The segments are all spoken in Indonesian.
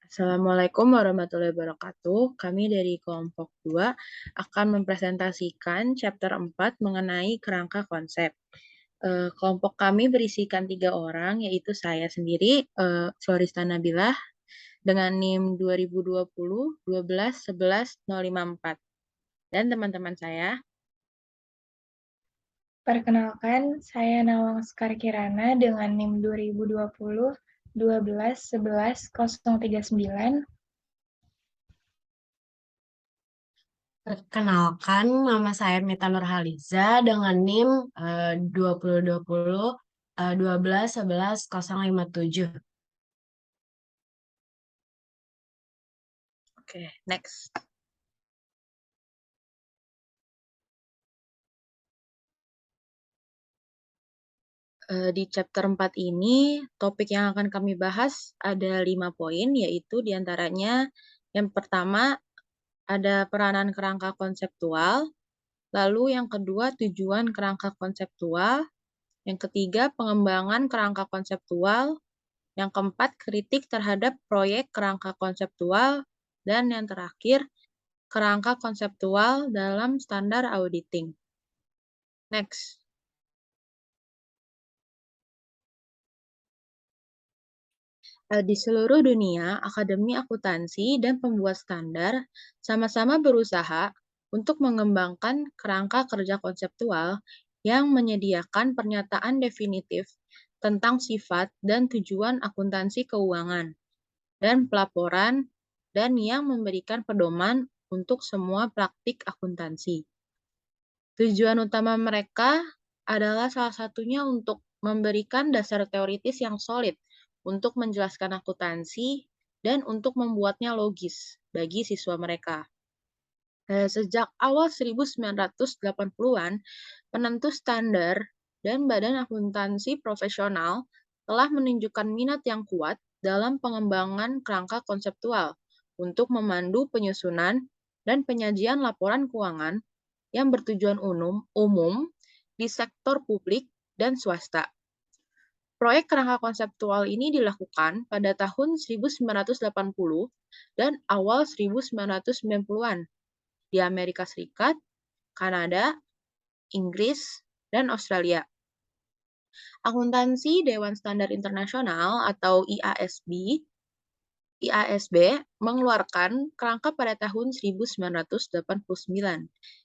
Assalamualaikum warahmatullahi wabarakatuh. Kami dari kelompok 2 akan mempresentasikan chapter 4 mengenai kerangka konsep. Kelompok kami berisikan 3 orang, yaitu saya sendiri, Florista Nabilah, dengan NIM 2020 12 11 054, dan teman-teman saya. Perkenalkan, saya Nawang Sekar Kirana dengan NIM 2020 12 11 039. Perkenalkan, nama saya Mita Nurhaliza dengan NIM 2020 12 11 057. Oke, next. Di chapter 4 ini, topik yang akan kami bahas ada 5 poin, yaitu diantaranya yang pertama ada peranan kerangka konseptual, lalu yang kedua tujuan kerangka konseptual, yang ketiga pengembangan kerangka konseptual, yang keempat kritik terhadap proyek kerangka konseptual, dan yang terakhir kerangka konseptual dalam standar auditing. Next. Di seluruh dunia, akademi akuntansi dan pembuat standar sama-sama berusaha untuk mengembangkan kerangka kerja konseptual yang menyediakan pernyataan definitif tentang sifat dan tujuan akuntansi keuangan dan pelaporan, dan yang memberikan pedoman untuk semua praktik akuntansi. Tujuan utama mereka adalah salah satunya untuk memberikan dasar teoritis yang solid untuk menjelaskan akuntansi dan untuk membuatnya logis bagi siswa mereka. Sejak awal 1980-an, penentu standar dan badan akuntansi profesional telah menunjukkan minat yang kuat dalam pengembangan kerangka konseptual untuk memandu penyusunan dan penyajian laporan keuangan yang bertujuan umum di sektor publik dan swasta. Proyek kerangka konseptual ini dilakukan pada tahun 1980 dan awal 1990-an di Amerika Serikat, Kanada, Inggris, dan Australia. Akuntansi Dewan Standar Internasional atau IASB mengeluarkan kerangka pada tahun 1989,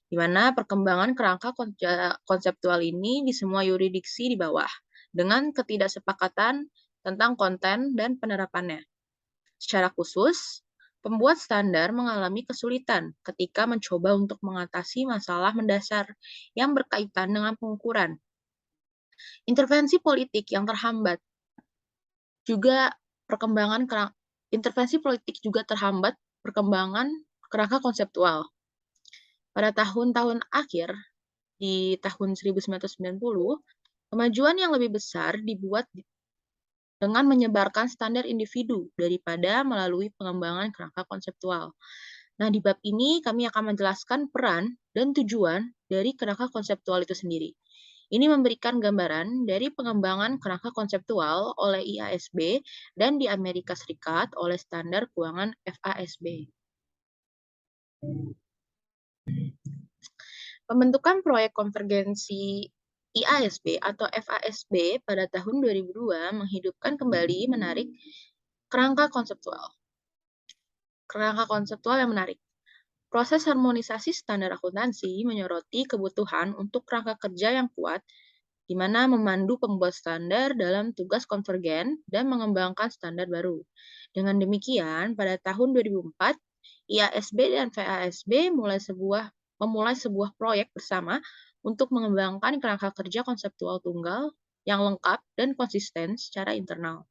di mana perkembangan kerangka konseptual ini di semua yurisdiksi di bawah, dengan ketidaksepakatan tentang konten dan penerapannya. Secara khusus, pembuat standar mengalami kesulitan ketika mencoba untuk mengatasi masalah mendasar yang berkaitan dengan pengukuran. Intervensi politik yang terhambat perkembangan kerangka konseptual. Pada tahun-tahun akhir, di tahun 1990, kemajuan yang lebih besar dibuat dengan menyebarkan standar individu daripada melalui pengembangan kerangka konseptual. Nah, di bab ini kami akan menjelaskan peran dan tujuan dari kerangka konseptual itu sendiri. Ini memberikan gambaran dari pengembangan kerangka konseptual oleh IASB dan di Amerika Serikat oleh standar keuangan FASB. Pembentukan proyek konvergensi IASB atau FASB pada tahun 2002 menghidupkan kembali menarik kerangka konseptual. Kerangka konseptual yang menarik. Proses harmonisasi standar akuntansi menyoroti kebutuhan untuk kerangka kerja yang kuat, di mana memandu pembuat standar dalam tugas konvergen dan mengembangkan standar baru. Dengan demikian, pada tahun 2004, IASB dan FASB memulai sebuah proyek bersama untuk mengembangkan kerangka kerja konseptual tunggal yang lengkap dan konsisten secara internal.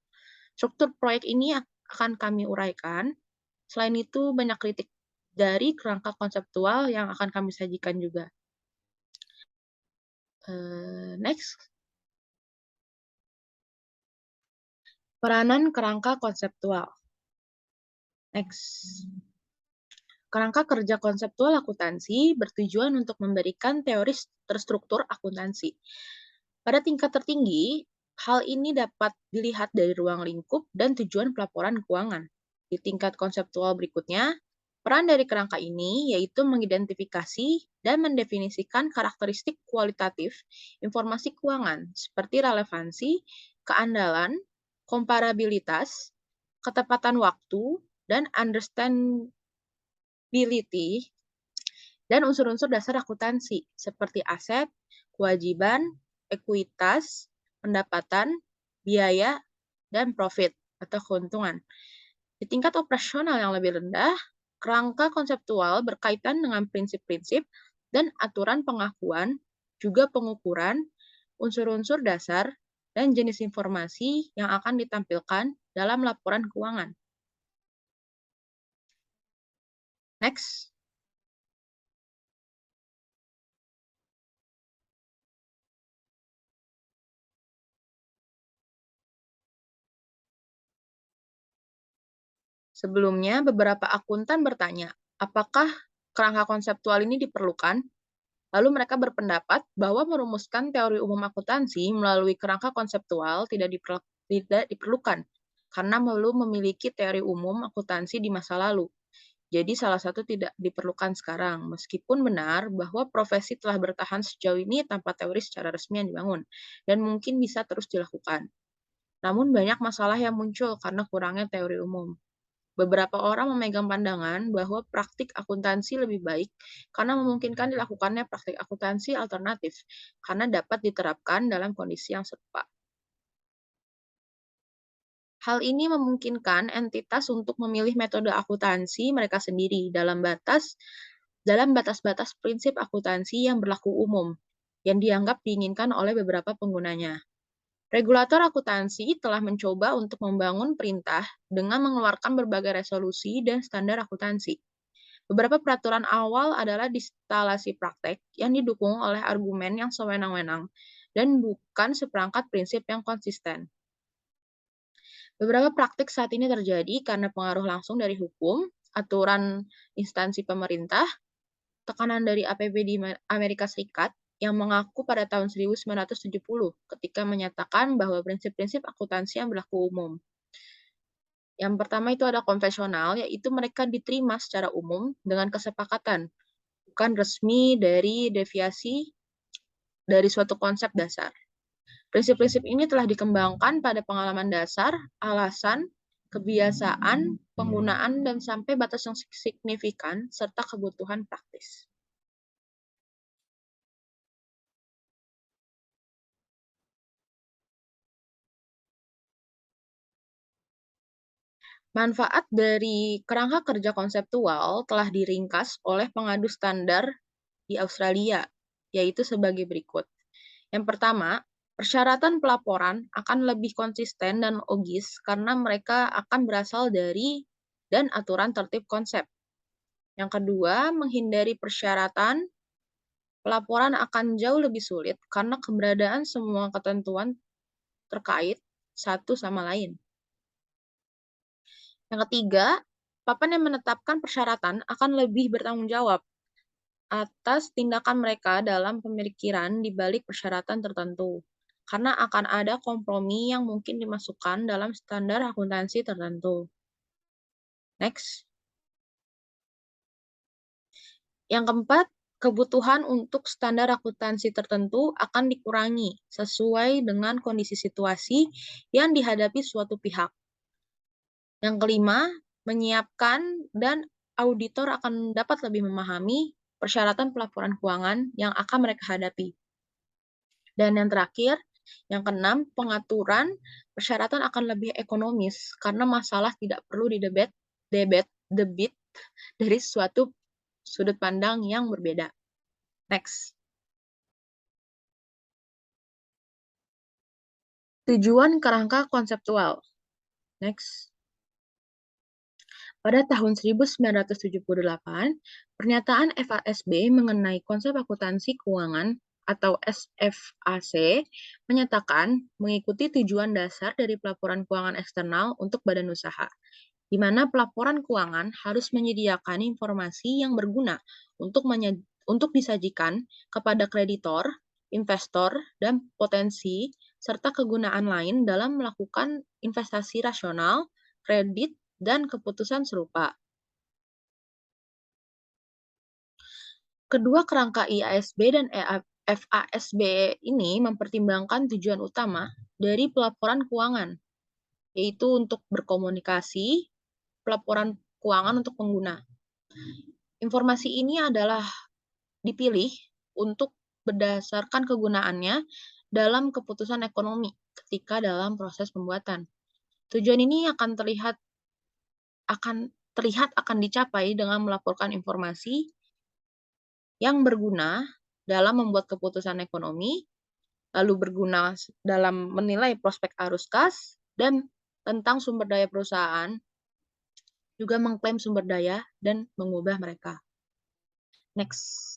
Struktur proyek ini akan kami uraikan. Selain itu, banyak kritik dari kerangka konseptual yang akan kami sajikan juga. Next. Peranan kerangka konseptual. Next. Kerangka kerja konseptual akuntansi bertujuan untuk memberikan teori terstruktur akuntansi. Pada tingkat tertinggi, hal ini dapat dilihat dari ruang lingkup dan tujuan pelaporan keuangan. Di tingkat konseptual berikutnya, peran dari kerangka ini yaitu mengidentifikasi dan mendefinisikan karakteristik kualitatif informasi keuangan seperti relevansi, keandalan, komparabilitas, ketepatan waktu, dan understandability, dan unsur-unsur dasar akuntansi seperti aset, kewajiban, ekuitas, pendapatan, biaya, dan profit atau keuntungan. Di tingkat operasional yang lebih rendah, kerangka konseptual berkaitan dengan prinsip-prinsip dan aturan pengakuan, juga pengukuran, unsur-unsur dasar, dan jenis informasi yang akan ditampilkan dalam laporan keuangan. Next. Sebelumnya, beberapa akuntan bertanya, apakah kerangka konseptual ini diperlukan? Lalu mereka berpendapat bahwa merumuskan teori umum akuntansi melalui kerangka konseptual tidak diperlukan, karena belum memiliki teori umum akuntansi di masa lalu. Jadi salah satu tidak diperlukan sekarang, meskipun benar bahwa profesi telah bertahan sejauh ini tanpa teori secara resmi yang dibangun, dan mungkin bisa terus dilakukan. Namun banyak masalah yang muncul karena kurangnya teori umum. Beberapa orang memegang pandangan bahwa praktik akuntansi lebih baik karena memungkinkan dilakukannya praktik akuntansi alternatif, karena dapat diterapkan dalam kondisi yang serupa. Hal ini memungkinkan entitas untuk memilih metode akuntansi mereka sendiri dalam batas-batas prinsip akuntansi yang berlaku umum, yang dianggap diinginkan oleh beberapa penggunanya. Regulator akuntansi telah mencoba untuk membangun perintah dengan mengeluarkan berbagai resolusi dan standar akuntansi. Beberapa peraturan awal adalah instalasi praktek yang didukung oleh argumen yang sewenang-wenang dan bukan seperangkat prinsip yang konsisten. Beberapa praktik saat ini terjadi karena pengaruh langsung dari hukum, aturan instansi pemerintah, tekanan dari APB di Amerika Serikat yang mengaku pada tahun 1970 ketika menyatakan bahwa prinsip-prinsip akuntansi yang berlaku umum. Yang pertama itu ada konvensional, yaitu mereka diterima secara umum dengan kesepakatan, bukan resmi dari deviasi dari suatu konsep dasar. Prinsip-prinsip ini telah dikembangkan pada pengalaman dasar, alasan, kebiasaan, penggunaan, dan sampai batas yang signifikan, serta kebutuhan praktis. Manfaat dari kerangka kerja konseptual telah diringkas oleh pengadu standar di Australia, yaitu sebagai berikut. Yang pertama, persyaratan pelaporan akan lebih konsisten dan logis karena mereka akan berasal dari dan aturan tertib konsep. Yang kedua, menghindari persyaratan, pelaporan akan jauh lebih sulit karena keberadaan semua ketentuan terkait satu sama lain. Yang ketiga, papan yang menetapkan persyaratan akan lebih bertanggung jawab atas tindakan mereka dalam pemikiran di balik persyaratan tertentu, karena akan ada kompromi yang mungkin dimasukkan dalam standar akuntansi tertentu. Next. Yang keempat, kebutuhan untuk standar akuntansi tertentu akan dikurangi sesuai dengan kondisi situasi yang dihadapi suatu pihak. Yang kelima, menyiapkan dan auditor akan dapat lebih memahami persyaratan pelaporan keuangan yang akan mereka hadapi. Dan yang terakhir, yang keenam, pengaturan persyaratan akan lebih ekonomis karena masalah tidak perlu debit dari suatu sudut pandang yang berbeda. Next. Tujuan kerangka konseptual. Next. Pada tahun 1978, pernyataan FASB mengenai konsep akuntansi keuangan atau SFAC menyatakan mengikuti tujuan dasar dari pelaporan keuangan eksternal untuk badan usaha, di mana pelaporan keuangan harus menyediakan informasi yang berguna untuk disajikan kepada kreditor, investor, dan potensi, serta kegunaan lain dalam melakukan investasi rasional, kredit, dan keputusan serupa. Kedua kerangka IASB dan FASB ini mempertimbangkan tujuan utama dari pelaporan keuangan, yaitu untuk berkomunikasi, pelaporan keuangan untuk pengguna. Informasi ini adalah dipilih untuk berdasarkan kegunaannya dalam keputusan ekonomi ketika dalam proses pembuatan. Tujuan ini akan terlihat akan dicapai dengan melaporkan informasi yang berguna dalam membuat keputusan ekonomi, lalu berguna dalam menilai prospek arus kas, dan tentang sumber daya perusahaan, juga mengklaim sumber daya dan mengubah mereka. Next.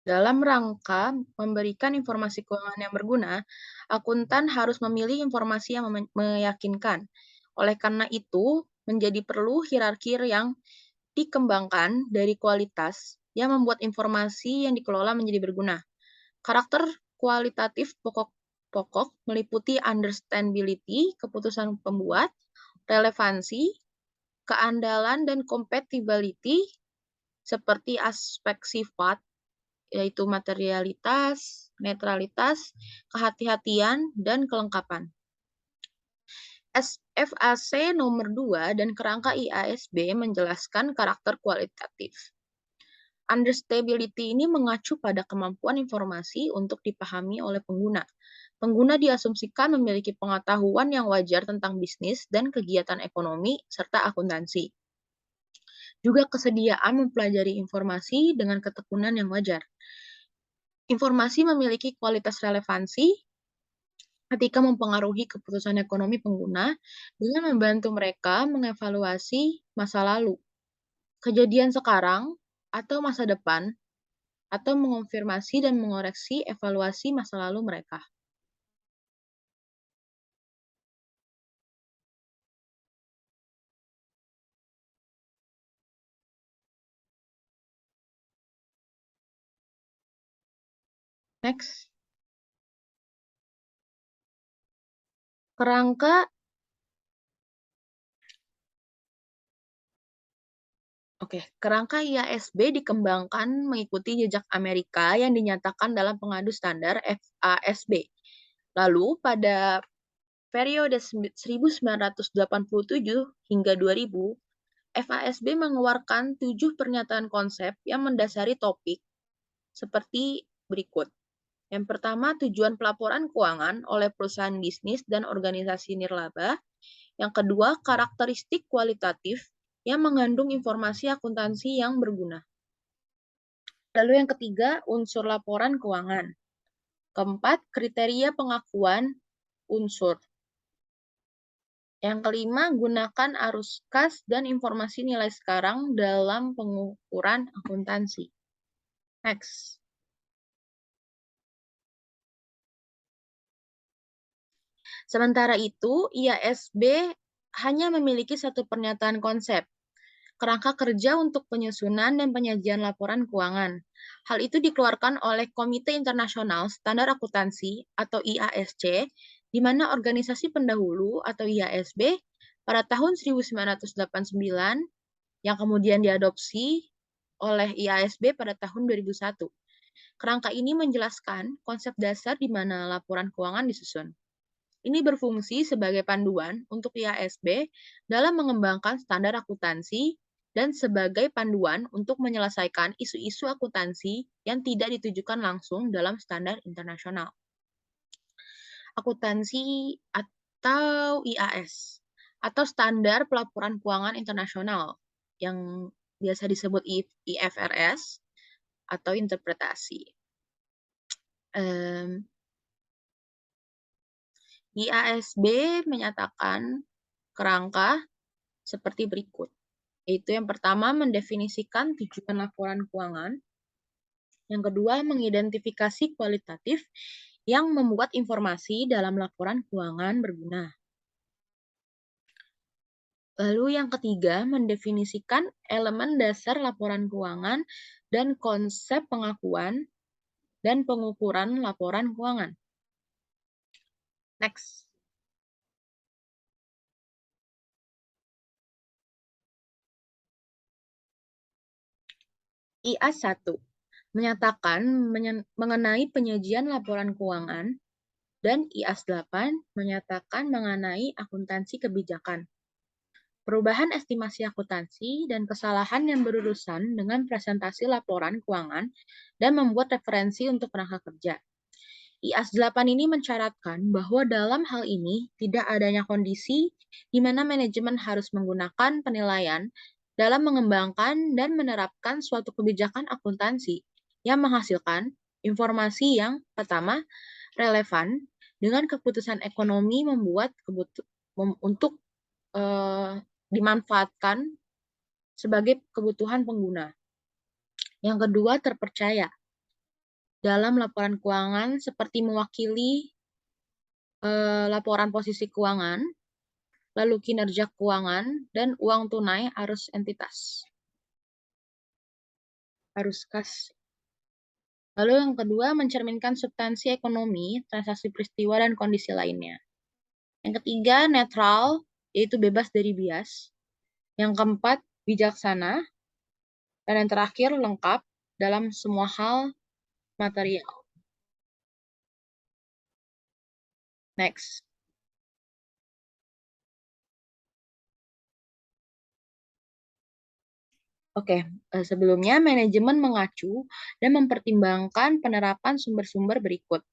Dalam rangka memberikan informasi keuangan yang berguna, akuntan harus memilih informasi yang meyakinkan. Oleh karena itu, menjadi perlu hierarki yang dikembangkan dari kualitas yang membuat informasi yang dikelola menjadi berguna. Karakter kualitatif pokok meliputi understandability, keputusan pembuat, relevansi, keandalan, dan compatibility, seperti aspek sifat, yaitu materialitas, netralitas, kehati-hatian, dan kelengkapan. FAC nomor 2 dan kerangka IASB menjelaskan karakter kualitatif. Understandability ini mengacu pada kemampuan informasi untuk dipahami oleh pengguna. Pengguna diasumsikan memiliki pengetahuan yang wajar tentang bisnis dan kegiatan ekonomi serta akuntansi. Juga kesediaan mempelajari informasi dengan ketekunan yang wajar. Informasi memiliki kualitas relevansi ketika mempengaruhi keputusan ekonomi pengguna dengan membantu mereka mengevaluasi masa lalu, kejadian sekarang, atau masa depan, atau mengonfirmasi dan mengoreksi evaluasi masa lalu mereka. Next. Kerangka IASB dikembangkan mengikuti jejak Amerika yang dinyatakan dalam pengadu standar FASB. Lalu pada periode 1987 hingga 2000, FASB mengeluarkan 7 pernyataan konsep yang mendasari topik seperti berikut. Yang pertama, tujuan pelaporan keuangan oleh perusahaan bisnis dan organisasi nirlaba. Yang kedua, karakteristik kualitatif yang mengandung informasi akuntansi yang berguna. Lalu yang ketiga, unsur laporan keuangan. Keempat, kriteria pengakuan unsur. Yang kelima, gunakan arus kas dan informasi nilai sekarang dalam pengukuran akuntansi. Next. Sementara itu, IASB hanya memiliki satu pernyataan konsep, kerangka kerja untuk penyusunan dan penyajian laporan keuangan. Hal itu dikeluarkan oleh Komite Internasional Standar Akuntansi atau IASC, di mana organisasi pendahulu atau IASB pada tahun 1989 yang kemudian diadopsi oleh IASB pada tahun 2001. Kerangka ini menjelaskan konsep dasar di mana laporan keuangan disusun. Ini berfungsi sebagai panduan untuk IASB dalam mengembangkan standar akuntansi dan sebagai panduan untuk menyelesaikan isu-isu akuntansi yang tidak ditujukan langsung dalam standar internasional. Akuntansi atau IAS, atau Standar Pelaporan Keuangan Internasional, yang biasa disebut IFRS, atau interpretasi. IASB menyatakan kerangka seperti berikut. yaitu yang pertama mendefinisikan tujuan laporan keuangan, yang kedua mengidentifikasi kualitatif yang membuat informasi dalam laporan keuangan berguna. Lalu yang ketiga, mendefinisikan elemen dasar laporan keuangan dan konsep pengakuan dan pengukuran laporan keuangan. Next. IAS 1 menyatakan mengenai penyajian laporan keuangan dan IAS 8 menyatakan mengenai akuntansi kebijakan. Perubahan estimasi akuntansi dan kesalahan yang berurusan dengan presentasi laporan keuangan dan membuat referensi untuk kerangka kerja. IAS 8 ini mencaratkan bahwa dalam hal ini tidak adanya kondisi di mana manajemen harus menggunakan penilaian dalam mengembangkan dan menerapkan suatu kebijakan akuntansi yang menghasilkan informasi yang pertama relevan dengan keputusan ekonomi untuk dimanfaatkan sebagai kebutuhan pengguna. Yang kedua, terpercaya dalam laporan keuangan seperti mewakili laporan posisi keuangan, lalu kinerja keuangan, dan uang tunai arus entitas. Arus kas. Lalu yang kedua, mencerminkan substansi ekonomi, transaksi peristiwa, dan kondisi lainnya. Yang ketiga, netral, yaitu bebas dari bias. Yang keempat, bijaksana. Dan yang terakhir, lengkap dalam semua hal material. Next. Oke, sebelumnya manajemen mengacu dan mempertimbangkan penerapan sumber-sumber berikut,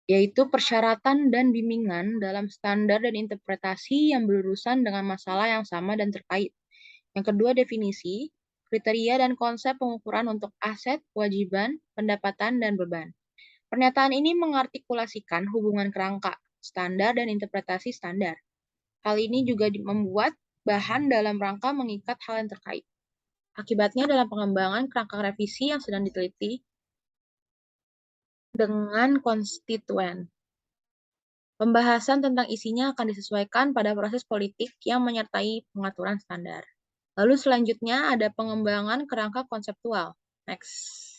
yaitu persyaratan dan bimbingan dalam standar dan interpretasi yang berurusan dengan masalah yang sama dan terkait. Yang kedua, definisi, kriteria dan konsep pengukuran untuk aset, kewajiban, pendapatan, dan beban. Pernyataan ini mengartikulasikan hubungan kerangka, standar, dan interpretasi standar. Hal ini juga membuat bahan dalam rangka mengikat hal yang terkait. Akibatnya dalam pengembangan kerangka revisi yang sedang diteliti dengan konstituen. Pembahasan tentang isinya akan disesuaikan pada proses politik yang menyertai pengaturan standar. Lalu selanjutnya ada pengembangan kerangka konseptual. Next.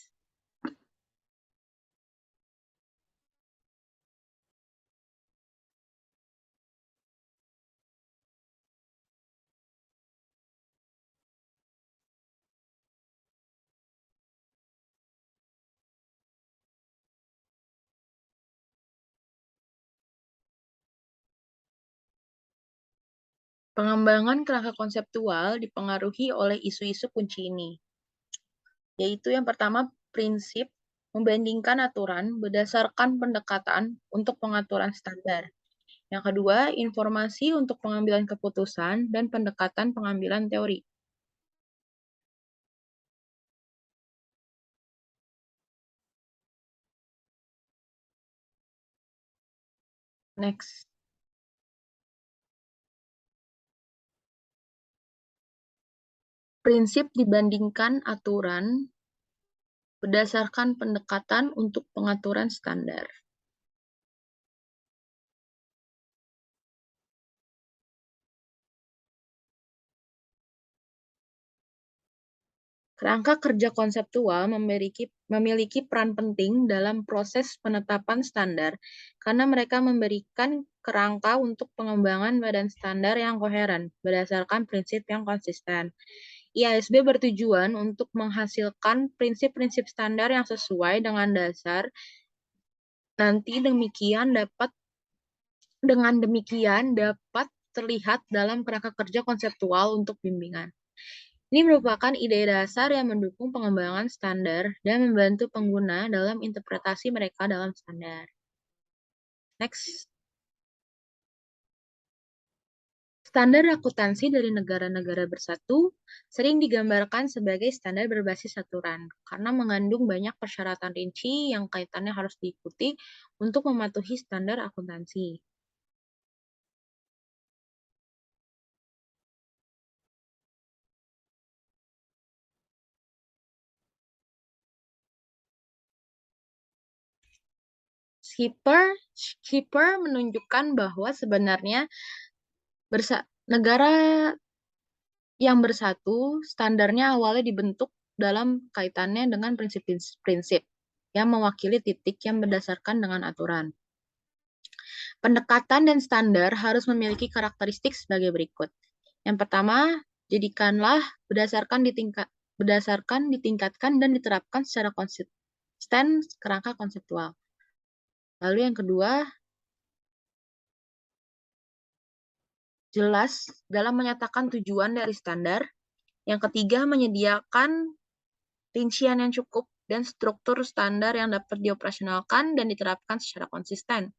Pengembangan kerangka konseptual dipengaruhi oleh isu-isu kunci ini, yaitu yang pertama prinsip membandingkan aturan berdasarkan pendekatan untuk pengaturan standar. Yang kedua, informasi untuk pengambilan keputusan dan pendekatan pengambilan teori. Next. Prinsip dibandingkan aturan berdasarkan pendekatan untuk pengaturan standar. Kerangka kerja konseptual memiliki peran penting dalam proses penetapan standar karena mereka memberikan kerangka untuk pengembangan badan standar yang koheren berdasarkan prinsip yang konsisten. IASB bertujuan untuk menghasilkan prinsip-prinsip standar yang sesuai dengan dasar dengan demikian dapat terlihat dalam kerangka kerja konseptual untuk bimbingan. Ini merupakan ide dasar yang mendukung pengembangan standar dan membantu pengguna dalam interpretasi mereka dalam standar. Next. Standar akuntansi dari negara-negara bersatu sering digambarkan sebagai standar berbasis aturan karena mengandung banyak persyaratan rinci yang kaitannya harus diikuti untuk mematuhi standar akuntansi. Schipper menunjukkan bahwa sebenarnya negara yang bersatu standarnya awalnya dibentuk dalam kaitannya dengan prinsip-prinsip yang mewakili titik yang berdasarkan dengan aturan. Pendekatan dan standar harus memiliki karakteristik sebagai berikut. Yang pertama, jadikanlah berdasarkan, ditingkatkan, dan diterapkan secara konsisten kerangka konseptual. Lalu yang kedua, jelas dalam menyatakan tujuan dari standar. Yang ketiga, menyediakan rincian yang cukup dan struktur standar yang dapat dioperasionalkan dan diterapkan secara konsisten.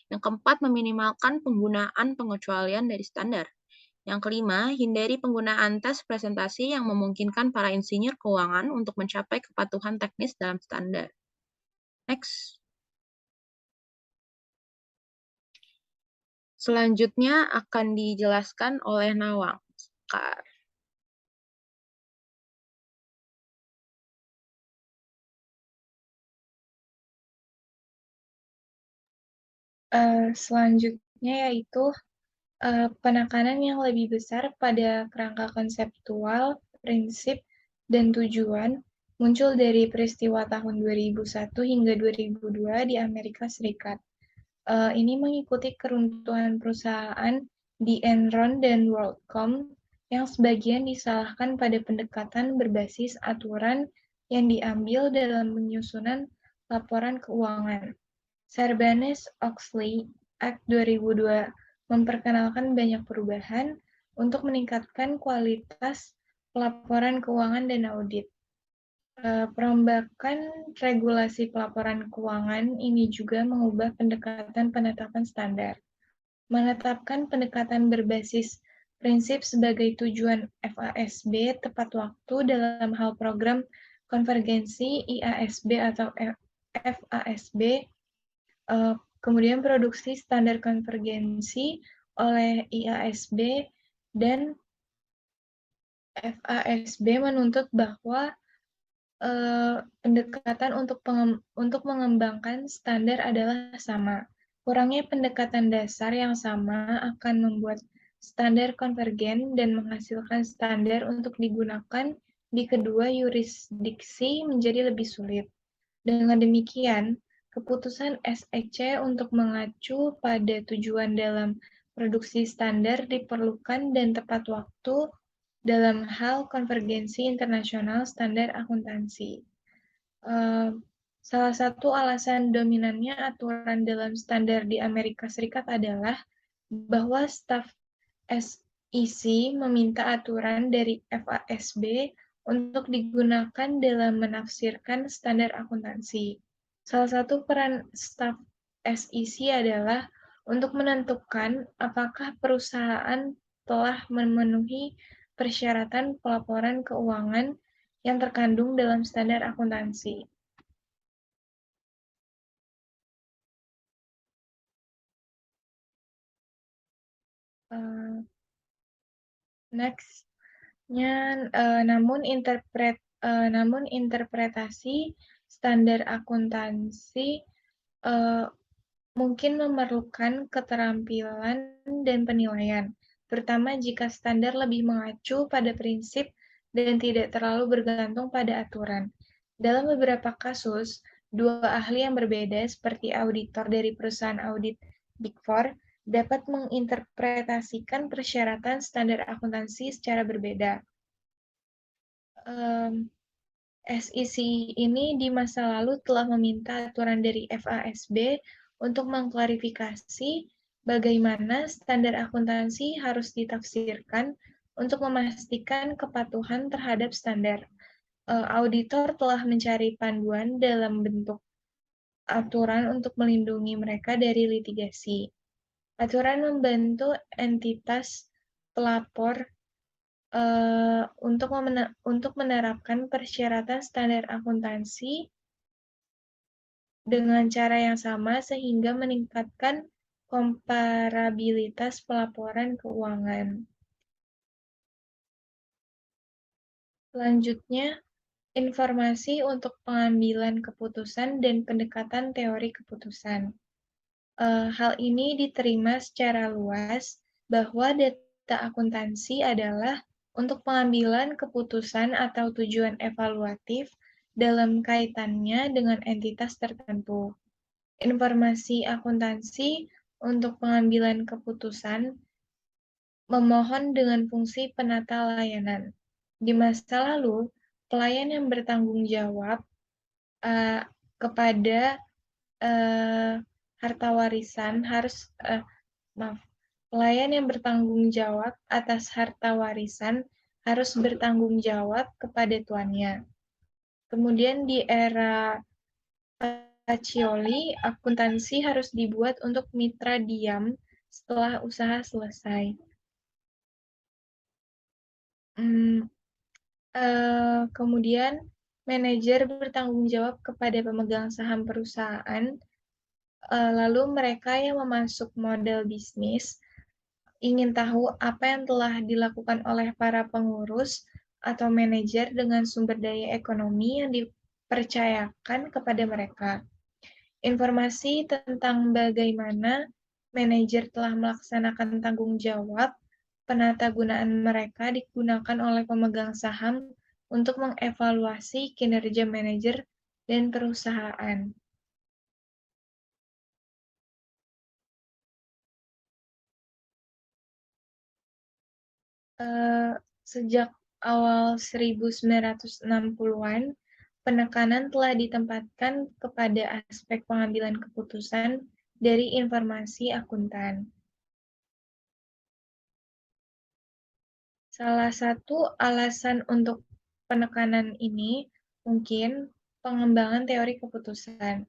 Yang keempat, meminimalkan penggunaan pengecualian dari standar. Yang kelima, hindari penggunaan tes presentasi yang memungkinkan para insinyur keuangan untuk mencapai kepatuhan teknis dalam standar. Next. Selanjutnya akan dijelaskan oleh Nawang. Selanjutnya yaitu penekanan yang lebih besar pada kerangka konseptual, prinsip, dan tujuan muncul dari peristiwa tahun 2001 hingga 2002 di Amerika Serikat. Ini mengikuti keruntuhan perusahaan di Enron dan WorldCom yang sebagian disalahkan pada pendekatan berbasis aturan yang diambil dalam penyusunan laporan keuangan. Sarbanes-Oxley Act 2002 memperkenalkan banyak perubahan untuk meningkatkan kualitas pelaporan keuangan dan audit. Perombakan regulasi pelaporan keuangan ini juga mengubah pendekatan penetapan standar. Menetapkan pendekatan berbasis prinsip sebagai tujuan FASB tepat waktu dalam hal program konvergensi IASB atau FASB, kemudian produksi standar konvergensi oleh IASB dan FASB menuntut bahwa pendekatan untuk mengembangkan standar adalah sama. Kurangnya pendekatan dasar yang sama akan membuat standar konvergen dan menghasilkan standar untuk digunakan di kedua yurisdiksi menjadi lebih sulit. Dengan demikian, keputusan SEC untuk mengacu pada tujuan dalam produksi standar diperlukan dan tepat waktu dalam hal konvergensi internasional standar akuntansi. Salah satu alasan dominannya aturan dalam standar di Amerika Serikat adalah bahwa staf SEC meminta aturan dari FASB untuk digunakan dalam menafsirkan standar akuntansi. Salah satu peran staf SEC adalah untuk menentukan apakah perusahaan telah memenuhi persyaratan pelaporan keuangan yang terkandung dalam standar akuntansi. Next-nya, namun interpretasi standar akuntansi mungkin memerlukan keterampilan dan penilaian, terutama jika standar lebih mengacu pada prinsip dan tidak terlalu bergantung pada aturan. Dalam beberapa kasus, dua ahli yang berbeda seperti auditor dari perusahaan audit Big Four dapat menginterpretasikan persyaratan standar akuntansi secara berbeda. SEC ini di masa lalu telah meminta aturan dari FASB untuk mengklarifikasi bagaimana standar akuntansi harus ditafsirkan untuk memastikan kepatuhan terhadap standar. Auditor telah mencari panduan dalam bentuk aturan untuk melindungi mereka dari litigasi. Aturan membantu entitas pelapor untuk menerapkan persyaratan standar akuntansi dengan cara yang sama sehingga meningkatkan komparabilitas pelaporan keuangan. Selanjutnya, informasi untuk pengambilan keputusan dan pendekatan teori keputusan. Hal ini diterima secara luas bahwa data akuntansi adalah untuk pengambilan keputusan atau tujuan evaluatif dalam kaitannya dengan entitas tertentu. Informasi akuntansi untuk pengambilan keputusan memohon dengan fungsi penata layanan. Di masa lalu, pelayan yang bertanggung jawab kepada harta warisan pelayan yang bertanggung jawab atas harta warisan harus bertanggung jawab kepada tuannya. Kemudian di era Pacioli, akuntansi harus dibuat untuk mitra diam setelah usaha selesai. Kemudian, manajer bertanggung jawab kepada pemegang saham perusahaan, lalu mereka yang memasuk model bisnis ingin tahu apa yang telah dilakukan oleh para pengurus atau manajer dengan sumber daya ekonomi yang dipercayakan kepada mereka. Informasi tentang bagaimana manajer telah melaksanakan tanggung jawab penatagunaan mereka digunakan oleh pemegang saham untuk mengevaluasi kinerja manajer dan perusahaan. Sejak awal 1960-an, penekanan telah ditempatkan kepada aspek pengambilan keputusan dari informasi akuntan. Salah satu alasan untuk penekanan ini mungkin pengembangan teori keputusan.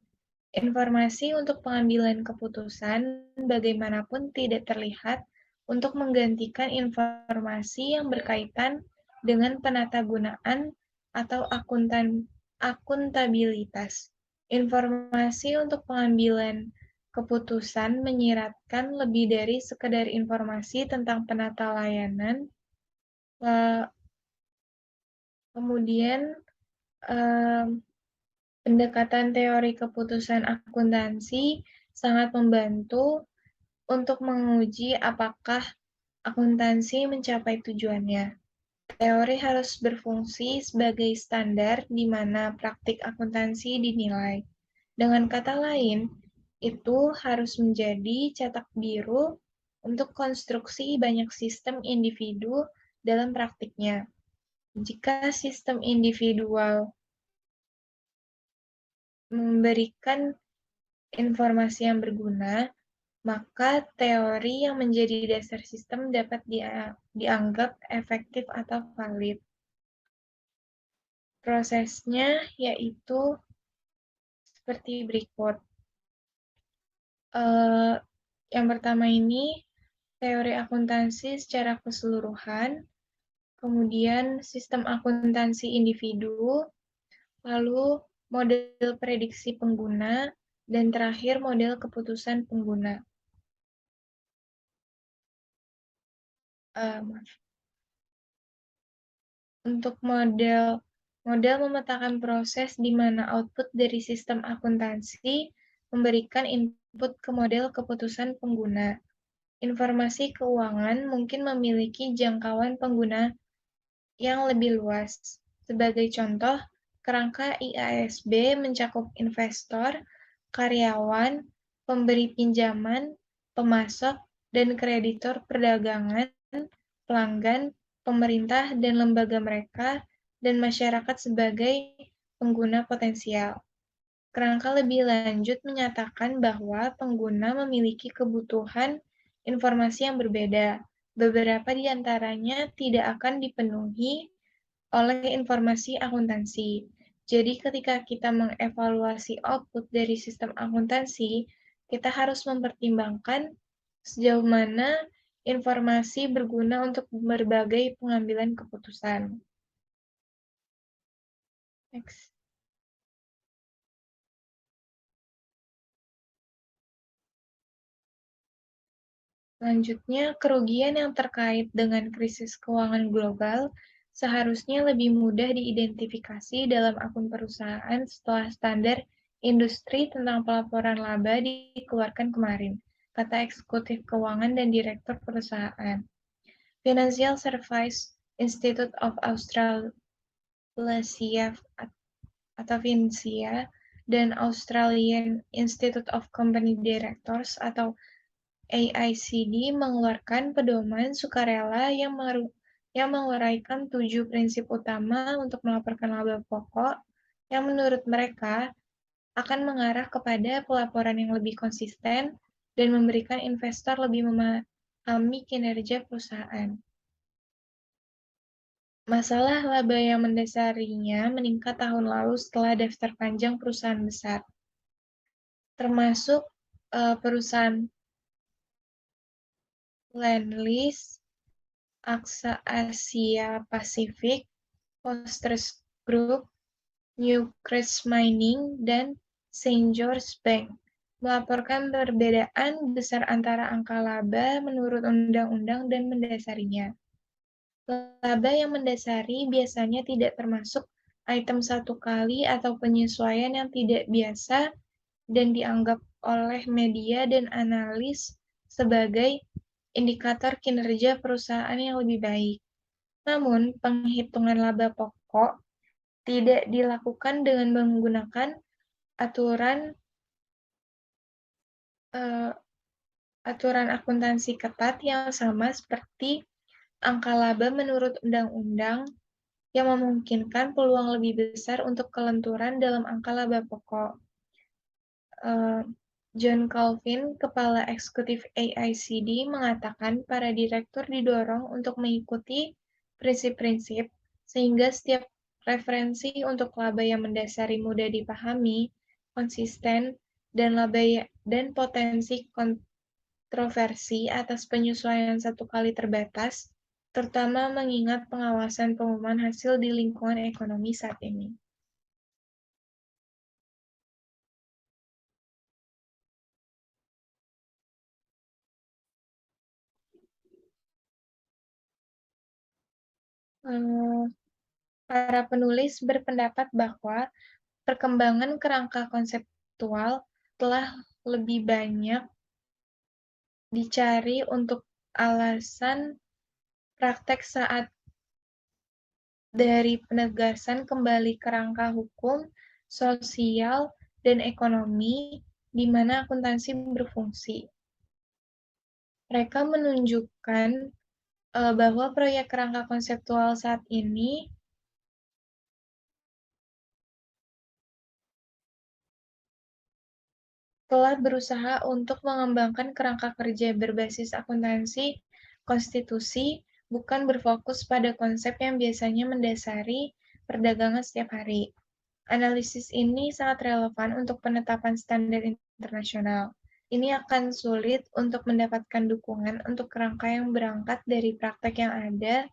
Informasi untuk pengambilan keputusan bagaimanapun tidak terlihat untuk menggantikan informasi yang berkaitan dengan penatagunaan atau akuntabilitas. Informasi untuk pengambilan keputusan menyiratkan lebih dari sekedar informasi tentang penata layanan. Kemudian pendekatan teori keputusan akuntansi sangat membantu untuk menguji apakah akuntansi mencapai tujuannya. Teori harus berfungsi sebagai standar di mana praktik akuntansi dinilai. Dengan kata lain, itu harus menjadi cetak biru untuk konstruksi banyak sistem individu dalam praktiknya. Jika sistem individual memberikan informasi yang berguna, maka teori yang menjadi dasar sistem dapat dianggap efektif atau valid. Prosesnya yaitu seperti berikut. Yang pertama ini teori akuntansi secara keseluruhan, kemudian sistem akuntansi individu, lalu model prediksi pengguna, dan terakhir model keputusan pengguna. Untuk model memetakan proses di mana output dari sistem akuntansi memberikan input ke model keputusan pengguna. Informasi keuangan mungkin memiliki jangkauan pengguna yang lebih luas. Sebagai contoh, kerangka IASB mencakup investor, karyawan, pemberi pinjaman, pemasok, dan kreditor perdagangan, pelanggan, pemerintah dan lembaga mereka, dan masyarakat sebagai pengguna potensial. Kerangka lebih lanjut menyatakan bahwa pengguna memiliki kebutuhan informasi yang berbeda. Beberapa di antaranya tidak akan dipenuhi oleh informasi akuntansi. Jadi ketika kita mengevaluasi output dari sistem akuntansi, kita harus mempertimbangkan sejauh mana informasi berguna untuk berbagai pengambilan keputusan. Next. Selanjutnya, kerugian yang terkait dengan krisis keuangan global seharusnya lebih mudah diidentifikasi dalam akun perusahaan setelah standar industri tentang pelaporan laba dikeluarkan kemarin, kata eksekutif keuangan dan direktur perusahaan. Financial Service Institute of Australasia atau FINSIA dan Australian Institute of Company Directors atau AICD mengeluarkan pedoman sukarela yang menguraikan 7 prinsip utama untuk melaporkan laba pokok yang menurut mereka akan mengarah kepada pelaporan yang lebih konsisten dan memberikan investor lebih memahami kinerja perusahaan. Masalah laba yang mendasarinya meningkat tahun lalu setelah daftar panjang perusahaan besar, termasuk perusahaan Lendlease, AXA Asia Pacific, Foster's Group, Newcrest Mining, dan Saint George Bank, melaporkan perbedaan besar antara angka laba menurut undang-undang dan mendasarinya. Laba yang mendasari biasanya tidak termasuk item satu kali atau penyesuaian yang tidak biasa dan dianggap oleh media dan analis sebagai indikator kinerja perusahaan yang lebih baik. Namun, penghitungan laba pokok tidak dilakukan dengan menggunakan aturan aturan akuntansi ketat yang sama seperti angka laba menurut undang-undang yang memungkinkan peluang lebih besar untuk kelenturan dalam angka laba pokok. John Calvin, Kepala Eksekutif AICD, mengatakan para direktur didorong untuk mengikuti prinsip-prinsip sehingga setiap referensi untuk laba yang mendasari mudah dipahami, konsisten, dan potensi kontroversi atas penyesuaian satu kali terbatas, terutama mengingat pengawasan pengumuman hasil di lingkungan ekonomi saat ini. Para penulis berpendapat bahwa perkembangan kerangka konseptual telah lebih banyak dicari untuk alasan praktek saat dari penegasan kembali kerangka hukum, sosial, dan ekonomi di mana akuntansi berfungsi. Mereka menunjukkan bahwa proyek kerangka konseptual saat ini telah berusaha untuk mengembangkan kerangka kerja berbasis akuntansi konstitusi, bukan berfokus pada konsep yang biasanya mendasari perdagangan setiap hari. Analisis ini sangat relevan untuk penetapan standar internasional. Ini akan sulit untuk mendapatkan dukungan untuk kerangka yang berangkat dari praktek yang ada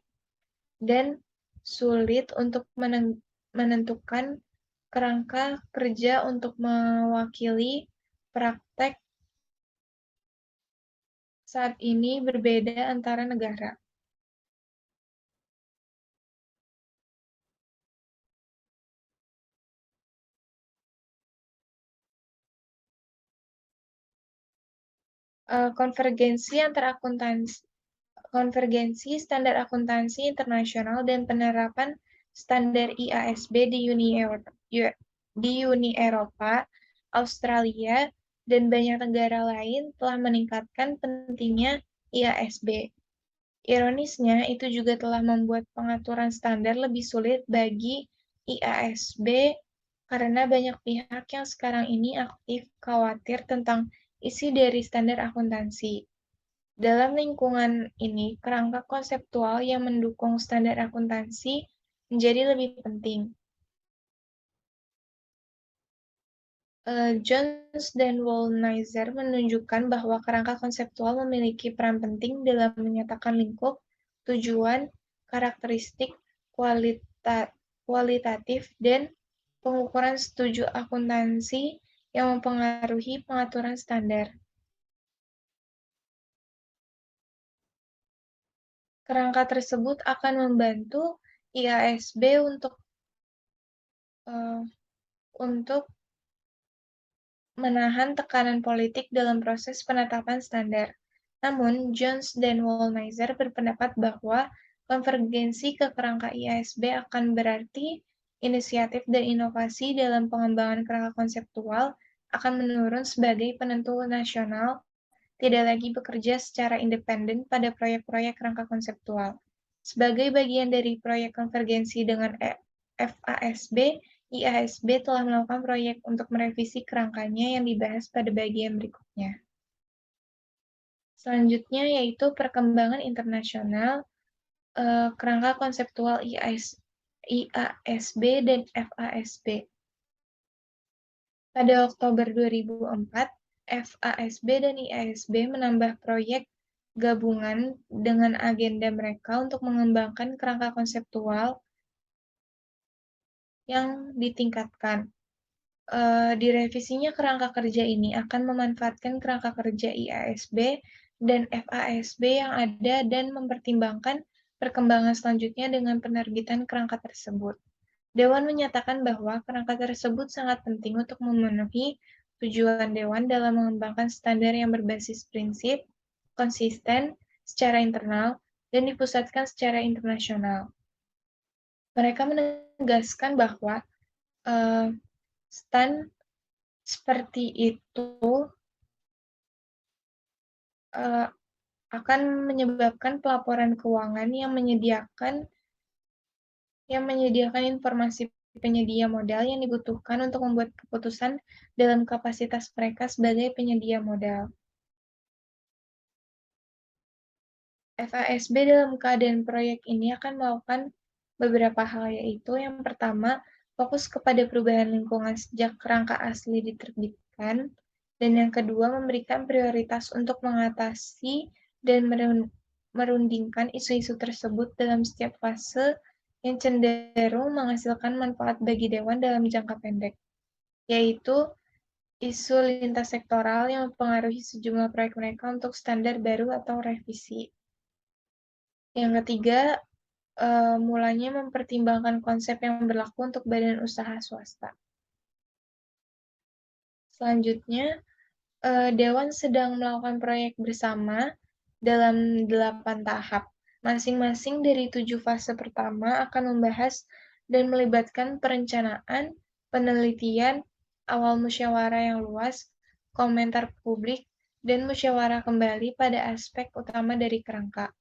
dan sulit untuk menentukan kerangka kerja untuk mewakili praktek saat ini berbeda antara negara. Konvergensi standar akuntansi internasional dan penerapan standar IASB di Uni Eropa, Australia, dan banyak negara lain telah meningkatkan pentingnya IASB. Ironisnya, itu juga telah membuat pengaturan standar lebih sulit bagi IASB karena banyak pihak yang sekarang ini aktif khawatir tentang isi dari standar akuntansi. Dalam lingkungan ini, kerangka konseptual yang mendukung standar akuntansi menjadi lebih penting. Jones dan Wollneiser menunjukkan bahwa kerangka konseptual memiliki peran penting dalam menyatakan lingkup, tujuan, karakteristik, kualitatif, dan pengukuran setuju akuntansi yang mempengaruhi pengaturan standar. Kerangka tersebut akan membantu IASB untuk menahan tekanan politik dalam proses penetapan standar. Namun, Jones dan Woolnizer berpendapat bahwa konvergensi ke kerangka IASB akan berarti inisiatif dan inovasi dalam pengembangan kerangka konseptual akan menurun sebagai penentu nasional, tidak lagi bekerja secara independen pada proyek-proyek kerangka konseptual. Sebagai bagian dari proyek konvergensi dengan FASB, IASB telah melakukan proyek untuk merevisi kerangkanya yang dibahas pada bagian berikutnya. Selanjutnya yaitu perkembangan internasional kerangka konseptual IASB dan FASB. Pada Oktober 2004, FASB dan IASB menambah proyek gabungan dengan agenda mereka untuk mengembangkan kerangka konseptual yang ditingkatkan. Direvisinya kerangka kerja ini akan memanfaatkan kerangka kerja IASB dan FASB yang ada dan mempertimbangkan perkembangan selanjutnya dengan penerbitan kerangka tersebut. Dewan menyatakan bahwa kerangka tersebut sangat penting untuk memenuhi tujuan Dewan dalam mengembangkan standar yang berbasis prinsip, konsisten, secara internal, dan dipusatkan secara internasional. Mereka menegaskan bahwa stand seperti itu akan menyebabkan pelaporan keuangan yang menyediakan informasi penyedia modal yang dibutuhkan untuk membuat keputusan dalam kapasitas mereka sebagai penyedia modal. FASB dalam keadaan proyek ini akan melakukan beberapa hal, yaitu yang pertama, fokus kepada perubahan lingkungan sejak kerangka asli diterbitkan, dan yang kedua, memberikan prioritas untuk mengatasi dan merundingkan isu-isu tersebut dalam setiap fase yang cenderung menghasilkan manfaat bagi Dewan dalam jangka pendek, yaitu isu lintas sektoral yang mempengaruhi sejumlah proyek mereka untuk standar baru atau revisi. Yang ketiga, mulanya mempertimbangkan konsep yang berlaku untuk badan usaha swasta. Selanjutnya, Dewan sedang melakukan proyek bersama dalam 8 tahap. Masing-masing dari 7 fase pertama akan membahas dan melibatkan perencanaan, penelitian, awal musyawarah yang luas, komentar publik, dan musyawarah kembali pada aspek utama dari kerangka.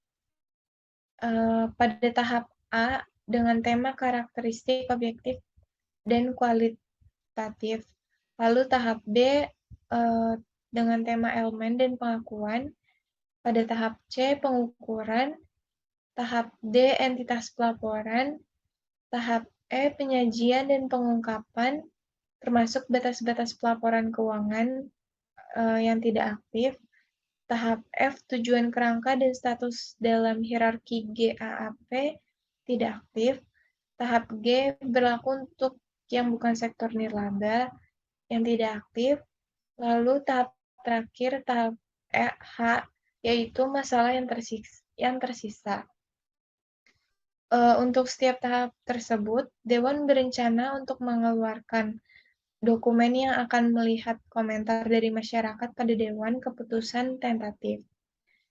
Pada tahap A, dengan tema karakteristik objektif dan kualitatif. Lalu tahap B dengan tema elemen dan pengakuan. Pada tahap C, pengukuran. Tahap D, entitas pelaporan. Tahap E, penyajian dan pengungkapan, termasuk batas-batas pelaporan keuangan yang tidak aktif. Tahap F, tujuan kerangka dan status dalam hierarki GAAP tidak aktif. Tahap G, berlaku untuk yang bukan sektor nirlaba yang tidak aktif. Lalu tahap terakhir, tahap H, yaitu masalah yang tersisa. Untuk setiap tahap tersebut, Dewan berencana untuk mengeluarkan dokumen yang akan melihat komentar dari masyarakat pada Dewan Keputusan Tentatif.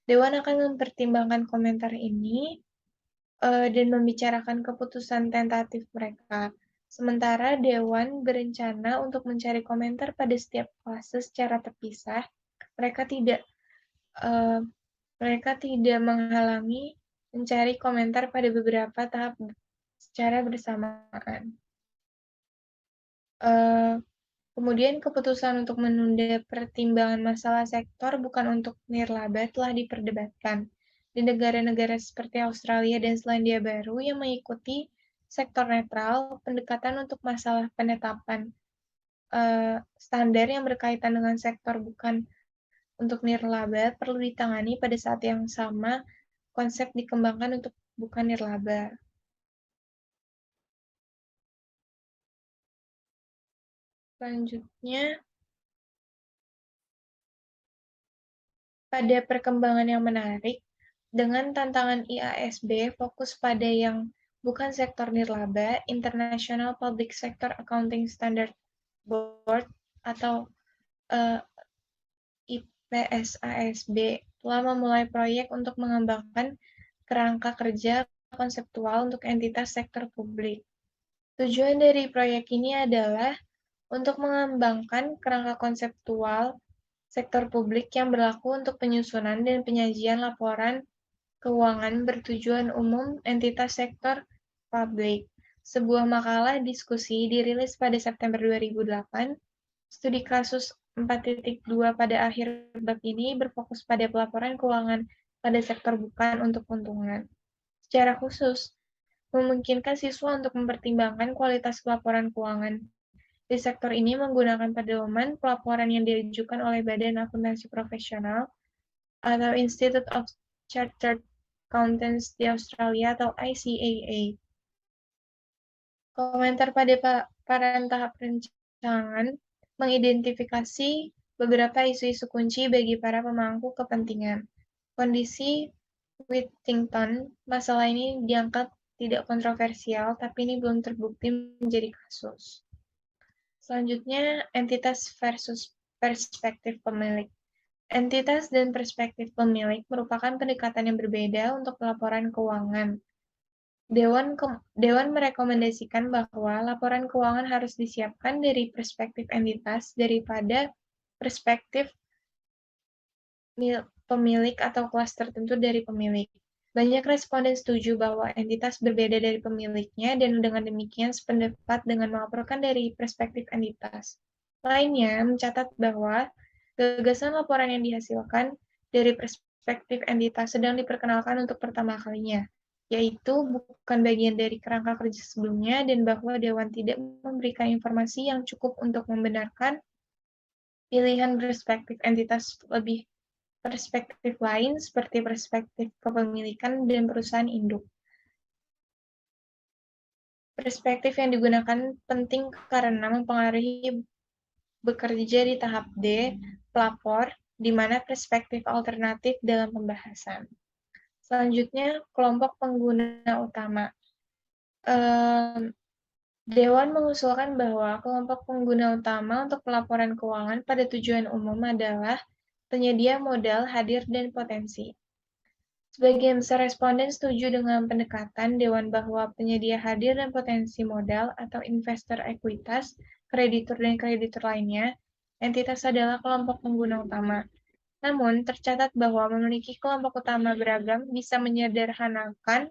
Dewan akan mempertimbangkan komentar ini dan membicarakan keputusan tentatif mereka. Sementara Dewan berencana untuk mencari komentar pada setiap fase secara terpisah. Mereka tidak menghalangi mencari komentar pada beberapa tahap secara bersamaan. Kemudian keputusan untuk menunda pertimbangan masalah sektor bukan untuk nirlaba telah diperdebatkan di negara-negara seperti Australia dan Selandia Baru yang mengikuti sektor netral. Pendekatan untuk masalah penetapan standar yang berkaitan dengan sektor bukan untuk nirlaba perlu ditangani pada saat yang sama konsep dikembangkan untuk bukan nirlaba. Selanjutnya, pada perkembangan yang menarik, dengan tantangan IASB fokus pada yang bukan sektor nirlaba, International Public Sector Accounting Standard Board atau IPSASB telah memulai proyek untuk mengembangkan kerangka kerja konseptual untuk entitas sektor publik. Tujuan dari proyek ini adalah untuk mengembangkan kerangka konseptual sektor publik yang berlaku untuk penyusunan dan penyajian laporan keuangan bertujuan umum entitas sektor publik. Sebuah makalah diskusi dirilis pada September 2008. Studi kasus 4.2 pada akhir bab ini berfokus pada pelaporan keuangan pada sektor bukan untuk keuntungan. Secara khusus, memungkinkan siswa untuk mempertimbangkan kualitas pelaporan keuangan. Di sektor ini menggunakan pedoman pelaporan yang diajukan oleh Badan Akuntansi Profesional atau Institute of Chartered Accountants di Australia atau ICAA. Komentar pada paparan tahap rancangan mengidentifikasi beberapa isu-isu kunci bagi para pemangku kepentingan. Kondisi Whittington, masalah ini dianggap tidak kontroversial, tapi ini belum terbukti menjadi kasus. Selanjutnya, entitas versus perspektif pemilik. Entitas dan perspektif pemilik merupakan pendekatan yang berbeda untuk laporan keuangan. Dewan merekomendasikan bahwa laporan keuangan harus disiapkan dari perspektif entitas daripada perspektif pemilik atau kelas tertentu dari pemilik. Banyak responden setuju bahwa entitas berbeda dari pemiliknya dan dengan demikian sependapat dengan melaporkan dari perspektif entitas. Lainnya mencatat bahwa gagasan laporan yang dihasilkan dari perspektif entitas sedang diperkenalkan untuk pertama kalinya, yaitu bukan bagian dari kerangka kerja sebelumnya dan bahwa Dewan tidak memberikan informasi yang cukup untuk membenarkan pilihan perspektif entitas lebih perspektif lain seperti perspektif kepemilikan dan perusahaan induk. Perspektif yang digunakan penting karena mempengaruhi bekerja di tahap D, pelapor, di mana perspektif alternatif dalam pembahasan. Selanjutnya, kelompok pengguna utama. Dewan mengusulkan bahwa kelompok pengguna utama untuk pelaporan keuangan pada tujuan umum adalah penyedia modal, hadir, dan potensi. Sebagian besar responden setuju dengan pendekatan Dewan bahwa penyedia hadir dan potensi modal atau investor ekuitas, kreditur, dan kreditur lainnya, entitas adalah kelompok pengguna utama. Namun, tercatat bahwa memiliki kelompok utama beragam bisa menyederhanakan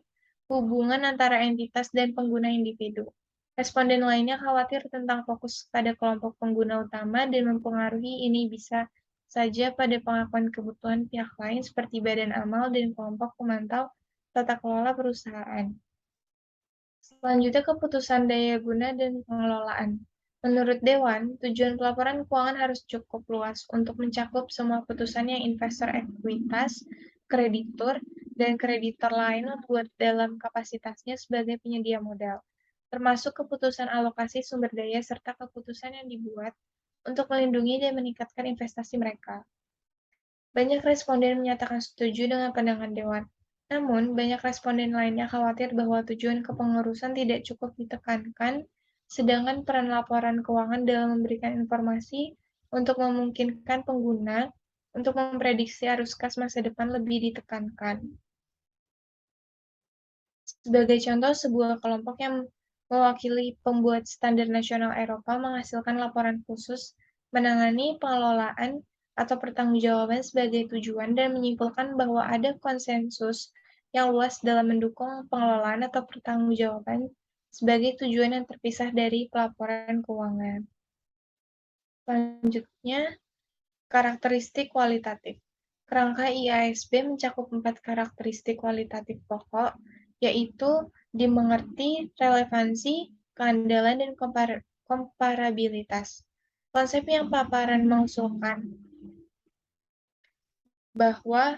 hubungan antara entitas dan pengguna individu. Responden lainnya khawatir tentang fokus pada kelompok pengguna utama dan mempengaruhi ini bisa saja pada pengakuan kebutuhan pihak lain seperti badan amal dan kelompok pemantau tata kelola perusahaan. Selanjutnya, keputusan daya guna dan pengelolaan. Menurut Dewan, tujuan pelaporan keuangan harus cukup luas untuk mencakup semua putusan yang investor ekuitas, kreditur, dan kreditor lain membuat dalam kapasitasnya sebagai penyedia modal, termasuk keputusan alokasi sumber daya serta keputusan yang dibuat untuk melindungi dan meningkatkan investasi mereka. Banyak responden menyatakan setuju dengan pandangan Dewan. Namun, banyak responden lainnya khawatir bahwa tujuan kepengurusan tidak cukup ditekankan, sedangkan peran laporan keuangan dalam memberikan informasi untuk memungkinkan pengguna untuk memprediksi arus kas masa depan lebih ditekankan. Sebagai contoh, sebuah kelompok yang mewakili pembuat standar nasional Eropa menghasilkan laporan khusus menangani pengelolaan atau pertanggungjawaban sebagai tujuan dan menyimpulkan bahwa ada konsensus yang luas dalam mendukung pengelolaan atau pertanggungjawaban sebagai tujuan yang terpisah dari pelaporan keuangan. Selanjutnya, karakteristik kualitatif. Kerangka IASB mencakup 4 karakteristik kualitatif pokok, yaitu dimengerti, relevansi, keandalan, dan komparabilitas. Konsep yang paparan mengusulkan bahwa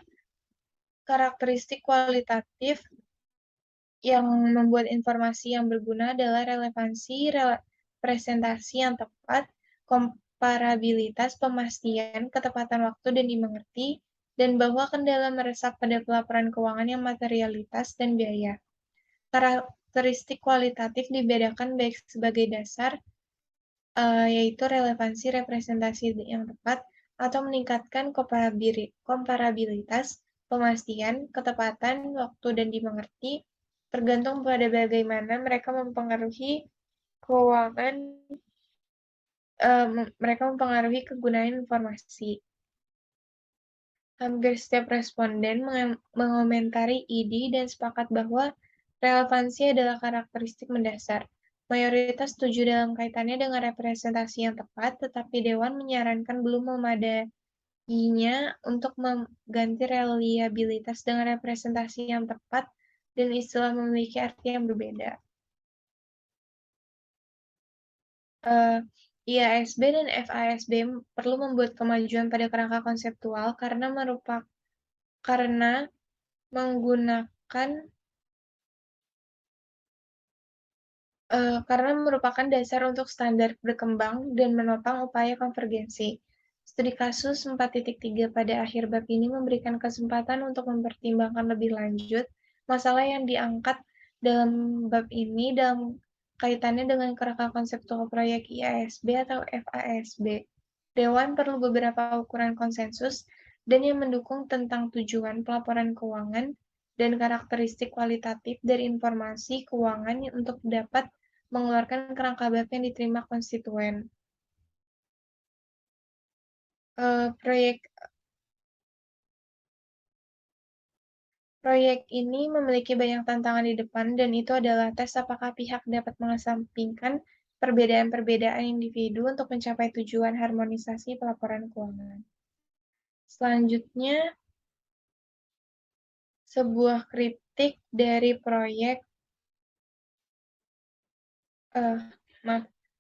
karakteristik kualitatif yang membuat informasi yang berguna adalah relevansi, presentasi yang tepat, komparabilitas, pemastian, ketepatan waktu dan dimengerti, dan bahwa kendala meresap pada pelaporan keuangan yang materialitas dan biaya. Karakteristik kualitatif dibedakan baik sebagai dasar yaitu relevansi representasi yang tepat atau meningkatkan komparabilitas, pemastian, ketepatan, waktu, dan dimengerti, tergantung pada bagaimana mereka mempengaruhi keuangan, mereka mempengaruhi kegunaan informasi. Hampir setiap responden mengomentari ID dan sepakat bahwa relevansi adalah karakteristik mendasar. Mayoritas setuju dalam kaitannya dengan representasi yang tepat, tetapi Dewan menyarankan belum memadainya untuk mengganti reliabilitas dengan representasi yang tepat dan istilah memiliki arti yang berbeda. IASB dan FASB perlu membuat kemajuan pada kerangka konseptual karena merupakan dasar untuk standar berkembang dan menopang upaya konvergensi. Studi kasus 4.3 pada akhir bab ini memberikan kesempatan untuk mempertimbangkan lebih lanjut masalah yang diangkat dalam bab ini dalam kaitannya dengan kerangka konseptual proyek IASB atau FASB. Dewan perlu beberapa ukuran konsensus dan yang mendukung tentang tujuan pelaporan keuangan dan karakteristik kualitatif dari informasi keuangan untuk dapat mengeluarkan kerangka bab yang diterima konstituen. Proyek ini memiliki banyak tantangan di depan, dan itu adalah tes apakah pihak dapat mengesampingkan perbedaan-perbedaan individu untuk mencapai tujuan harmonisasi pelaporan keuangan. Selanjutnya, sebuah kritik dari proyek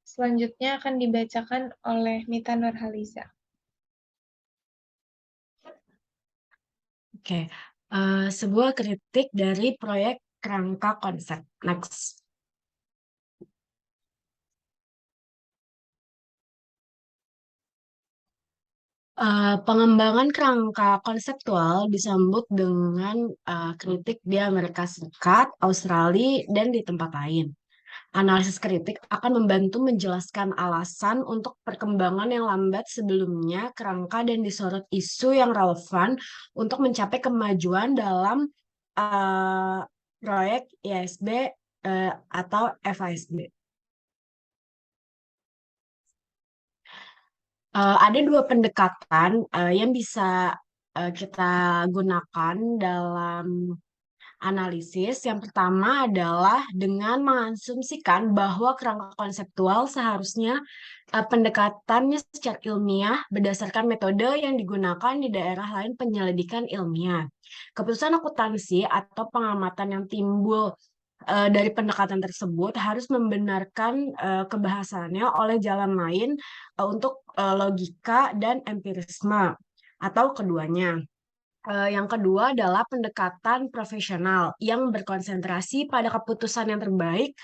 selanjutnya akan dibacakan oleh Mita Nurhaliza. Oke, sebuah kritik dari proyek kerangka konsep. Next. Pengembangan kerangka konseptual disambut dengan kritik di Amerika Serikat, Australia, dan di tempat lain. Analisis kritik akan membantu menjelaskan alasan untuk perkembangan yang lambat sebelumnya kerangka dan disorot isu yang relevan untuk mencapai kemajuan dalam proyek IASB atau FASB. Ada dua pendekatan yang bisa kita gunakan dalam analisis. Yang pertama adalah dengan mengasumsikan bahwa kerangka konseptual seharusnya pendekatannya secara ilmiah berdasarkan metode yang digunakan di daerah lain penyelidikan ilmiah. Keputusan akuntansi atau pengamatan yang timbul dari pendekatan tersebut harus membenarkan kebahasannya oleh jalan lain untuk logika dan empirisme atau keduanya. Yang kedua adalah pendekatan profesional yang berkonsentrasi pada keputusan yang terbaik,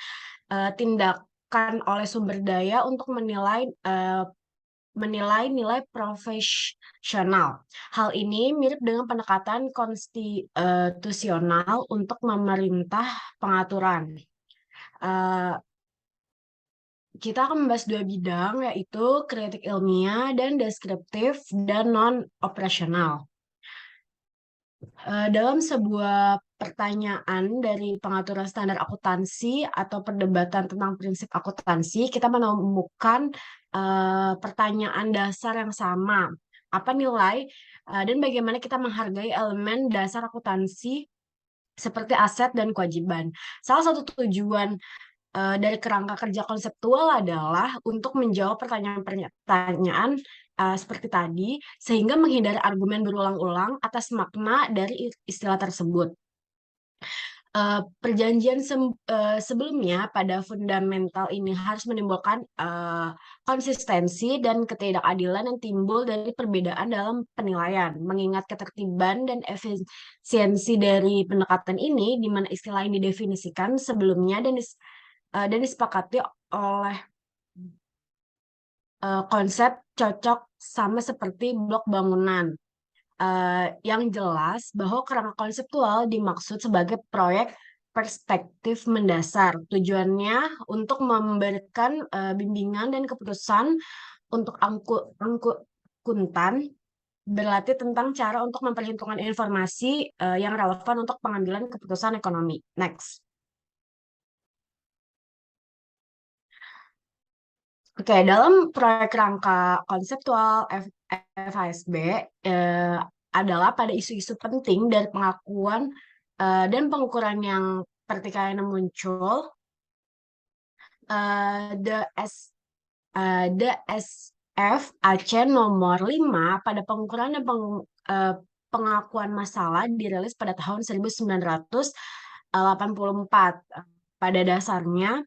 tindakan oleh sumber daya untuk menilai nilai profesional. Hal ini mirip dengan pendekatan konstitusional untuk memerintah pengaturan. Kita akan membahas dua bidang, yaitu kritik ilmiah dan deskriptif dan non-operasional. Dalam sebuah pertanyaan dari pengaturan standar akuntansi atau perdebatan tentang prinsip akuntansi, kita menemukan pertanyaan dasar yang sama. Apa nilai dan bagaimana kita menghargai elemen dasar akuntansi seperti aset dan kewajiban. Salah satu tujuan dari kerangka kerja konseptual adalah untuk menjawab pertanyaan-pertanyaan seperti tadi, sehingga menghindari argumen berulang-ulang atas makna dari istilah tersebut. Perjanjian sebelumnya pada fundamental ini harus menimbulkan konsistensi dan ketidakadilan yang timbul dari perbedaan dalam penilaian, mengingat ketertiban dan efisiensi dari pendekatan ini, di mana istilah ini didefinisikan sebelumnya dan disepakati oleh konsep cocok sama seperti blok bangunan. Yang jelas bahwa kerangka konseptual dimaksud sebagai proyek perspektif mendasar. Tujuannya untuk memberikan bimbingan dan keputusan untuk akuntan, berlatih tentang cara untuk memperhitungkan informasi yang relevan untuk pengambilan keputusan ekonomi. Next. Oke, dalam proyek rangka konseptual FHSB adalah pada isu-isu penting dari pengakuan dan pengukuran yang pertikaian yang muncul, the SF Aceh nomor 5 pada pengukuran dan pengakuan masalah dirilis pada tahun 1984. Pada dasarnya,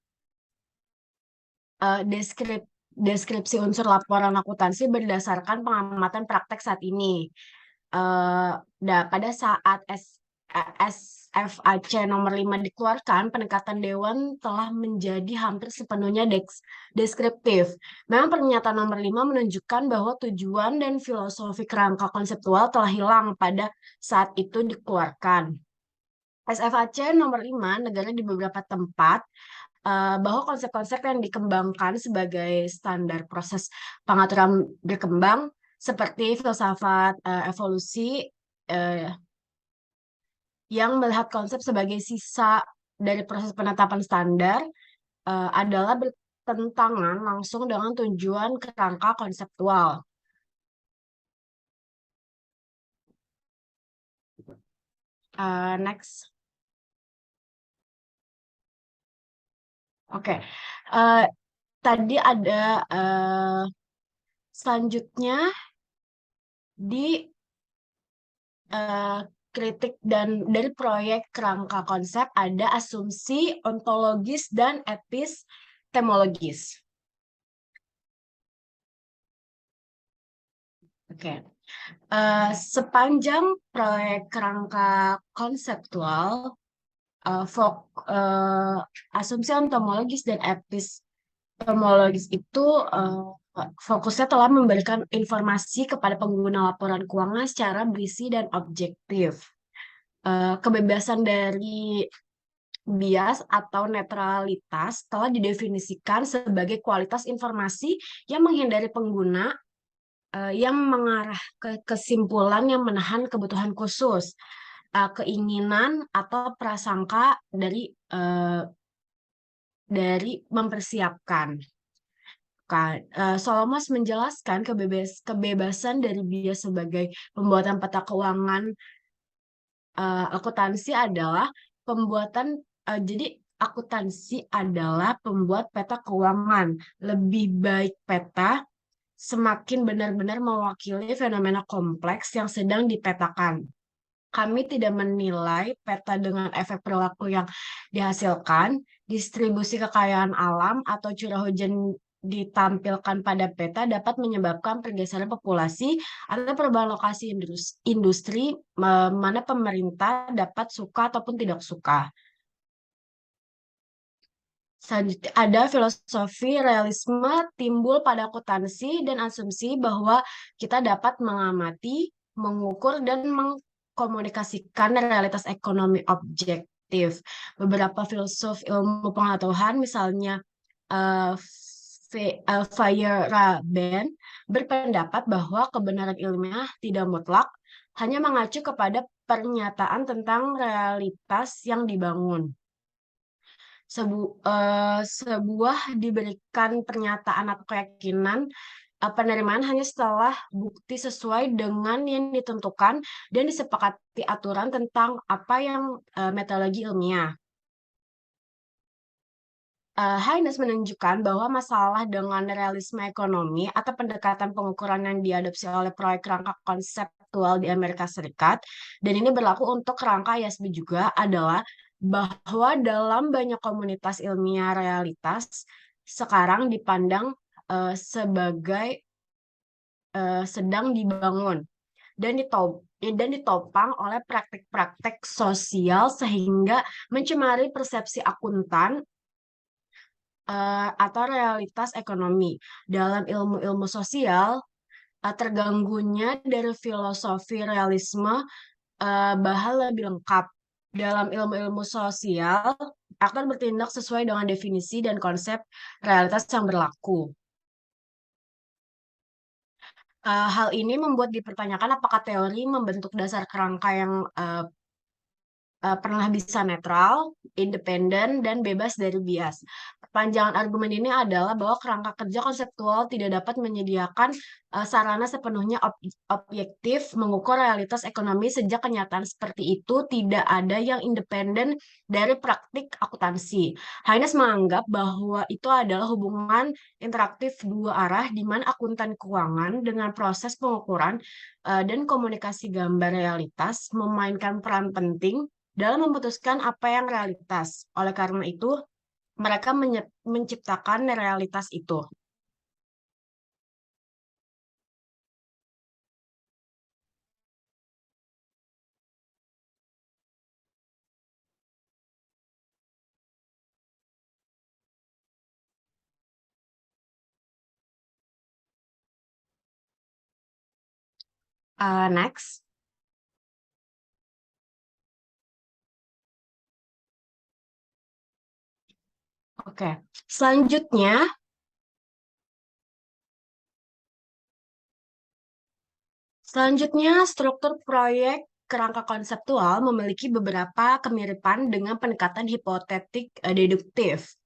deskripsi unsur laporan akuntansi berdasarkan pengamatan praktek saat ini. Pada saat SFAC nomor 5 dikeluarkan, pendekatan Dewan telah menjadi hampir sepenuhnya deskriptif. Memang pernyataan nomor 5 menunjukkan bahwa tujuan dan filosofi kerangka konseptual telah hilang pada saat itu dikeluarkan. SFAC nomor 5 negara di beberapa tempat bahwa konsep-konsep yang dikembangkan sebagai standar proses pengaturan berkembang seperti filsafat evolusi yang melihat konsep sebagai sisa dari proses penetapan standar adalah bertentangan langsung dengan tujuan kerangka konseptual. Next. Oke, tadi ada selanjutnya di kritik dan dari proyek kerangka konsep ada asumsi ontologis dan epistemologis. Oke. Sepanjang proyek kerangka konseptual, asumsi ontologis dan epistemologis itu fokusnya telah memberikan informasi kepada pengguna laporan keuangan secara berisi dan objektif. Kebebasan dari bias atau netralitas telah didefinisikan sebagai kualitas informasi yang menghindari pengguna yang mengarah ke kesimpulan yang menahan kebutuhan khusus, keinginan atau prasangka dari mempersiapkan. Solomos menjelaskan kebebasan dari bias sebagai pembuatan peta keuangan akuntansi adalah jadi akuntansi adalah pembuat peta keuangan. Lebih baik peta semakin benar-benar mewakili fenomena kompleks yang sedang dipetakan. Kami tidak menilai peta dengan efek perilaku yang dihasilkan, distribusi kekayaan alam, atau curah hujan ditampilkan pada peta dapat menyebabkan pergeseran populasi atau perubahan lokasi industri mana pemerintah dapat suka ataupun tidak suka. Selanjutnya ada filosofi realisme timbul pada akuntansi dan asumsi bahwa kita dapat mengamati, mengukur, dan mengkomunikasikan realitas ekonomi objektif. Beberapa filsuf ilmu pengetahuan, misalnya Feyerabend, berpendapat bahwa kebenaran ilmiah tidak mutlak, hanya mengacu kepada pernyataan tentang realitas yang dibangun. Sebuah diberikan pernyataan atau keyakinan penerimaan hanya setelah bukti sesuai dengan yang ditentukan dan disepakati aturan tentang apa yang metodologi ilmiah. Haynes menunjukkan bahwa masalah dengan realisme ekonomi atau pendekatan pengukuran yang diadopsi oleh proyek kerangka konseptual di Amerika Serikat, dan ini berlaku untuk kerangka ISB juga, adalah bahwa dalam banyak komunitas ilmiah realitas sekarang dipandang sebagai sedang dibangun dan ditopang oleh praktek-praktek sosial sehingga mencemari persepsi akuntan atau realitas ekonomi. Dalam ilmu-ilmu sosial, terganggunya dari filosofi realisme bahkan lebih lengkap. Dalam ilmu-ilmu sosial, akan bertindak sesuai dengan definisi dan konsep realitas yang berlaku. Hal ini membuat dipertanyakan apakah teori membentuk dasar kerangka yang pernah bisa netral, independen, dan bebas dari bias. Perpanjangan argumen ini adalah bahwa kerangka kerja konseptual tidak dapat menyediakan sarana sepenuhnya objektif mengukur realitas ekonomi sejak kenyataan seperti itu tidak ada yang independen dari praktik akuntansi. Haynes menganggap bahwa itu adalah hubungan interaktif dua arah di mana akuntan keuangan dengan proses pengukuran dan komunikasi gambar realitas memainkan peran penting dalam memutuskan apa yang realitas. Oleh karena itu, mereka menciptakan realitas itu. Next. Oke. Selanjutnya, struktur proyek kerangka konseptual memiliki beberapa kemiripan dengan pendekatan hipotetik deduktif.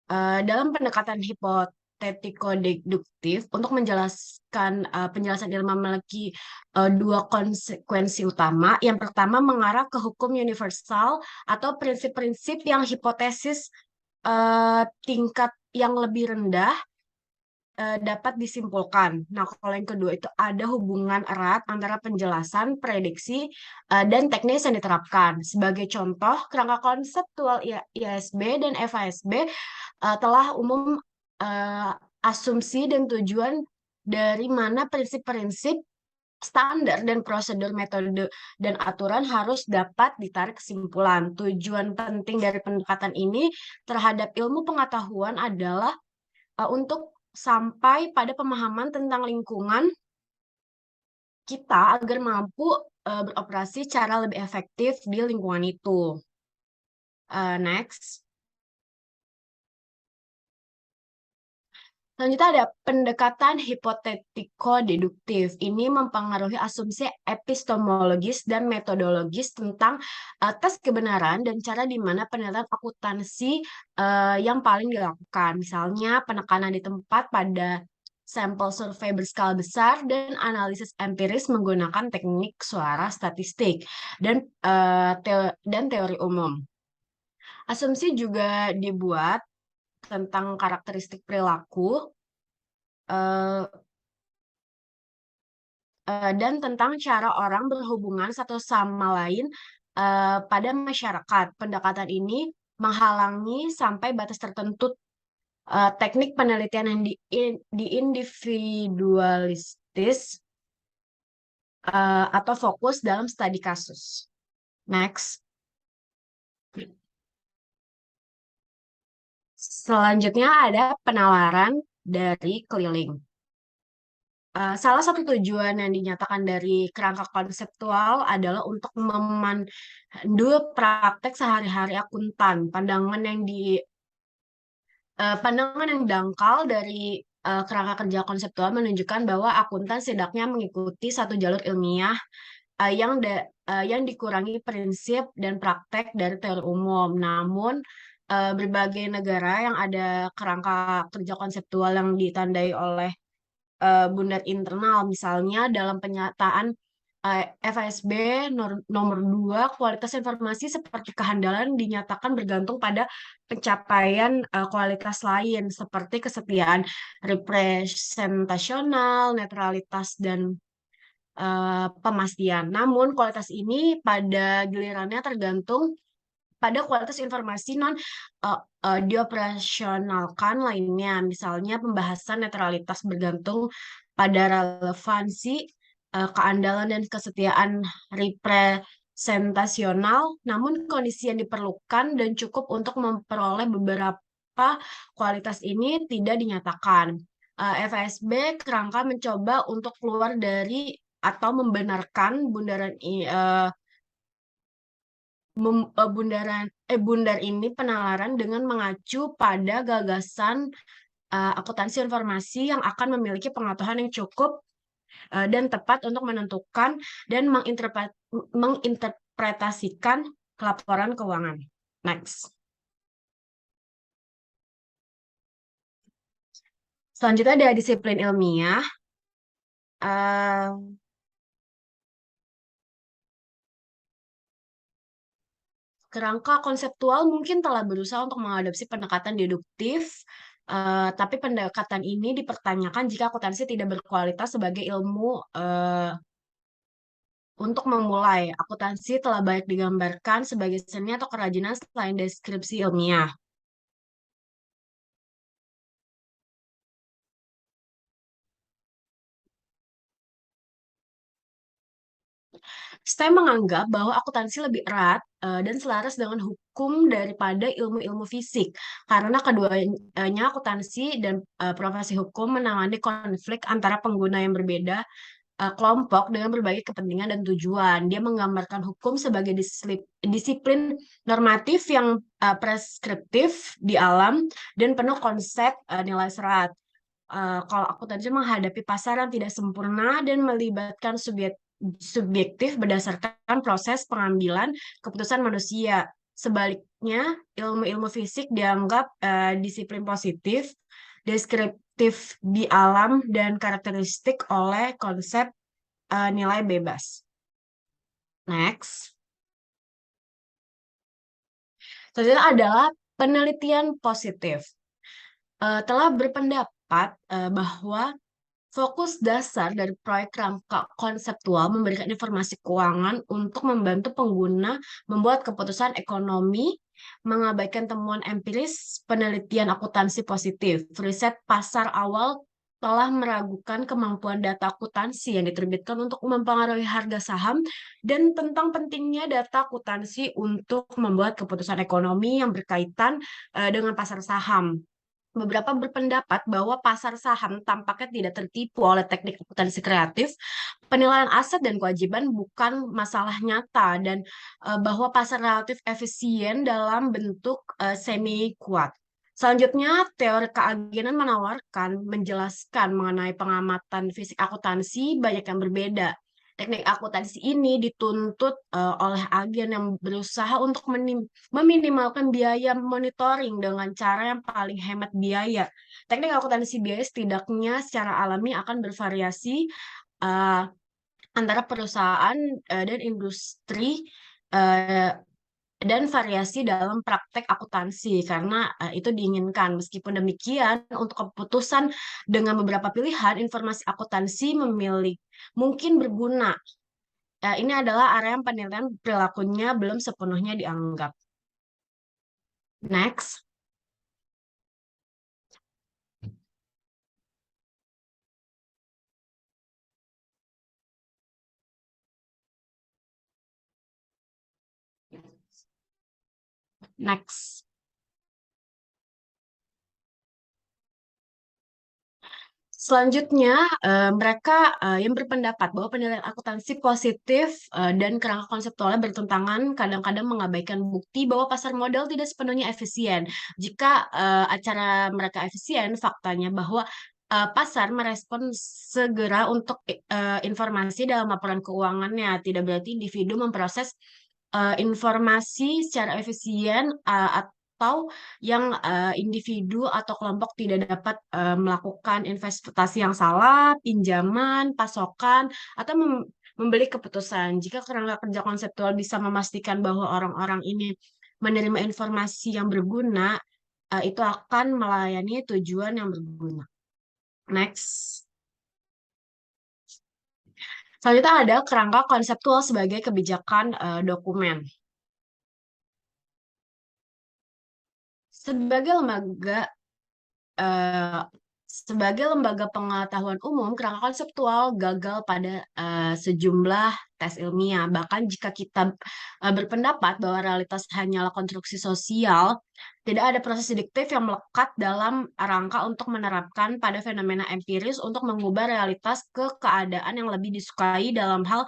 Dalam pendekatan hipotetiko-deduktif, untuk menjelaskan penjelasan ilmiah memiliki dua konsekuensi utama. Yang pertama mengarah ke hukum universal atau prinsip-prinsip yang hipotesis tingkat yang lebih rendah dapat disimpulkan. Nah, kalau yang kedua itu ada hubungan erat antara penjelasan, prediksi, dan teknis yang diterapkan. Sebagai contoh, kerangka konseptual IASB dan FASB telah umum asumsi dan tujuan dari mana prinsip-prinsip standar dan prosedur metode dan aturan harus dapat ditarik kesimpulan. Tujuan penting dari pendekatan ini terhadap ilmu pengetahuan adalah untuk sampai pada pemahaman tentang lingkungan kita agar mampu beroperasi secara lebih efektif di lingkungan itu. Next. Selanjutnya ada pendekatan hipotetiko-deduktif. Ini mempengaruhi asumsi epistemologis dan metodologis tentang tes kebenaran dan cara di mana penelitian akuntansi yang paling dilakukan. Misalnya penekanan di tempat pada sampel survei berskala besar dan analisis empiris menggunakan teknik suara statistik dan teori umum. Asumsi juga dibuat tentang karakteristik perilaku dan tentang cara orang berhubungan satu sama lain pada masyarakat. Pendekatan ini menghalangi sampai batas tertentu teknik penelitian yang individualistis atau fokus dalam studi kasus. Next. Selanjutnya ada penalaran dari keliling. Salah satu tujuan yang dinyatakan dari kerangka konseptual adalah untuk memandu praktek sehari-hari akuntan. Pandangan yang dangkal dari kerangka kerja konseptual menunjukkan bahwa akuntan setidaknya mengikuti satu jalur ilmiah yang dikurangi prinsip dan praktek dari teori umum. Namun, berbagai negara yang ada kerangka kerja konseptual yang ditandai oleh bundar internal, misalnya dalam penyataan FASB nomor 2, kualitas informasi seperti kehandalan dinyatakan bergantung pada pencapaian kualitas lain seperti kesetiaan representasional, netralitas, dan pemastian. Namun kualitas ini pada gilirannya tergantung pada kualitas informasi dioperasionalkan lainnya. Misalnya pembahasan netralitas bergantung pada relevansi, keandalan, dan kesetiaan representasional, namun kondisi yang diperlukan dan cukup untuk memperoleh beberapa kualitas ini tidak dinyatakan. FASB kerangka mencoba untuk keluar dari atau membenarkan bundaran Bundar ini penalaran dengan mengacu pada gagasan akuntansi informasi yang akan memiliki pengetahuan yang cukup dan tepat untuk menentukan dan menginterpretasikan laporan keuangan. Next. Selanjutnya ada disiplin ilmiah. Kerangka konseptual mungkin telah berusaha untuk mengadopsi pendekatan deduktif, tapi pendekatan ini dipertanyakan jika akuntansi tidak berkualitas sebagai ilmu untuk memulai. Akuntansi telah banyak digambarkan sebagai seni atau kerajinan selain deskripsi ilmiah. Saya menganggap bahwa akuntansi lebih erat dan selaras dengan hukum daripada ilmu-ilmu fisik, karena keduanya akuntansi dan profesi hukum menangani konflik antara pengguna yang berbeda kelompok dengan berbagai kepentingan dan tujuan. Dia menggambarkan hukum sebagai disiplin normatif yang preskriptif di alam dan penuh konsep nilai serat. Kalau akuntansi menghadapi pasar yang tidak sempurna dan melibatkan subjektif berdasarkan proses pengambilan keputusan manusia. Sebaliknya, ilmu-ilmu fisik dianggap disiplin positif, deskriptif di alam, dan karakteristik oleh konsep nilai bebas. Next. Selanjutnya adalah penelitian positif. Telah berpendapat bahwa fokus dasar dari proyek rangka konseptual memberikan informasi keuangan untuk membantu pengguna membuat keputusan ekonomi, mengabaikan temuan empiris penelitian akuntansi positif. Riset pasar awal telah meragukan kemampuan data akuntansi yang diterbitkan untuk mempengaruhi harga saham dan tentang pentingnya data akuntansi untuk membuat keputusan ekonomi yang berkaitan dengan pasar saham. Beberapa berpendapat bahwa pasar saham tampaknya tidak tertipu oleh teknik akuntansi kreatif, penilaian aset dan kewajiban bukan masalah nyata, dan bahwa pasar relatif efisien dalam bentuk semi kuat. Selanjutnya, teori keagenan menjelaskan mengenai pengamatan fisik akuntansi banyak yang berbeda. Teknik akuntansi ini dituntut oleh agen yang berusaha untuk meminimalkan biaya monitoring dengan cara yang paling hemat biaya. Teknik akuntansi biaya setidaknya secara alami akan bervariasi uh, antara perusahaan dan industri uh, dan variasi dalam praktek akuntansi karena itu diinginkan. Meskipun demikian, untuk keputusan dengan beberapa pilihan, informasi akuntansi mungkin berguna. Ini adalah area yang penilaian perilakunya belum sepenuhnya dianggap. Next. Next. Selanjutnya, mereka yang berpendapat bahwa penilaian akuntansi positif dan kerangka konseptualnya bertentangan kadang-kadang mengabaikan bukti bahwa pasar modal tidak sepenuhnya efisien. Jika acara mereka efisien, faktanya bahwa pasar merespon segera untuk informasi dalam laporan keuangannya. Tidak berarti individu memproses informasi secara efisien atau yang individu atau kelompok tidak dapat melakukan investasi yang salah, pinjaman, pasokan, atau membeli keputusan. Jika kerangka kerja konseptual bisa memastikan bahwa orang-orang ini menerima informasi yang berguna, itu akan melayani tujuan yang berguna. Next. Selanjutnya ada kerangka konseptual sebagai kebijakan dokumen. Sebagai lembaga eh, sebagai lembaga pengetahuan umum, kerangka konseptual gagal pada sejumlah tes ilmiah. Bahkan jika kita berpendapat bahwa realitas hanyalah konstruksi sosial, tidak ada proses deduktif yang melekat dalam rangka untuk menerapkan pada fenomena empiris untuk mengubah realitas ke keadaan yang lebih disukai dalam hal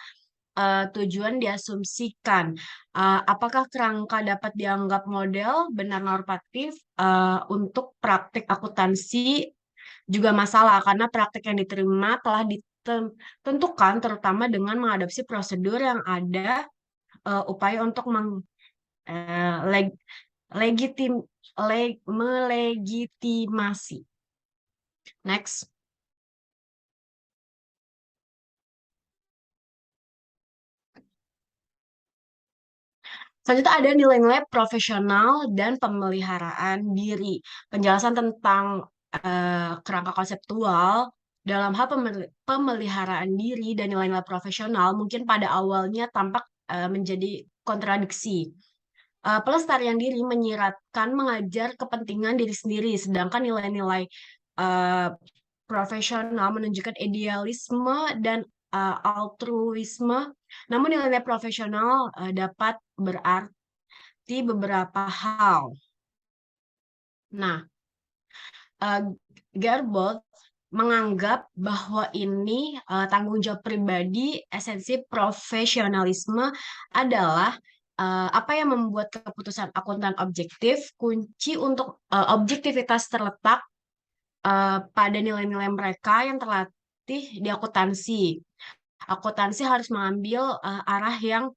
tujuan diasumsikan. Apakah kerangka dapat dianggap model benar normatif untuk praktik akuntansi juga masalah karena praktik yang diterima telah ditentukan terutama dengan mengadopsi prosedur yang ada upaya untuk eh, leg- legitim, melegitimasi. Next. Selanjutnya ada nilai-nilai profesional dan pemeliharaan diri. Penjelasan tentang kerangka konseptual dalam hal pemeliharaan diri dan nilai-nilai profesional mungkin pada awalnya tampak menjadi kontradiksi. Pelestarian diri menyiratkan mengajar kepentingan diri sendiri, sedangkan nilai-nilai eh, profesional menunjukkan idealisme dan altruisme. Namun nilai-nilai profesional dapat berarti beberapa hal. Nah, uh, Gerbold menganggap bahwa ini tanggung jawab pribadi, esensi profesionalisme adalah apa yang membuat keputusan akuntan objektif. Kunci untuk objektivitas terletak pada nilai-nilai mereka yang terlatih di akuntansi. Akuntansi harus mengambil arah yang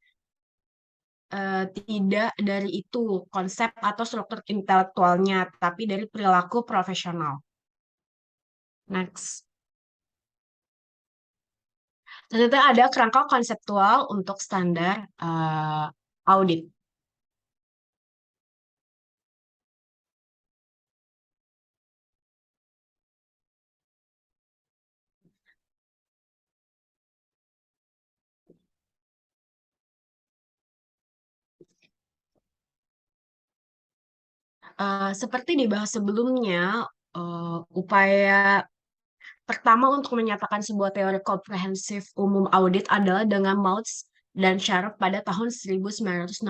tidak dari itu konsep atau struktur intelektualnya, tapi dari perilaku profesional. Next. Ternyata ada kerangka konseptual untuk standar audit. Seperti dibahas sebelumnya, upaya pertama untuk menyatakan sebuah teori komprehensif umum audit adalah dengan Maltz dan Sharaf pada tahun 1961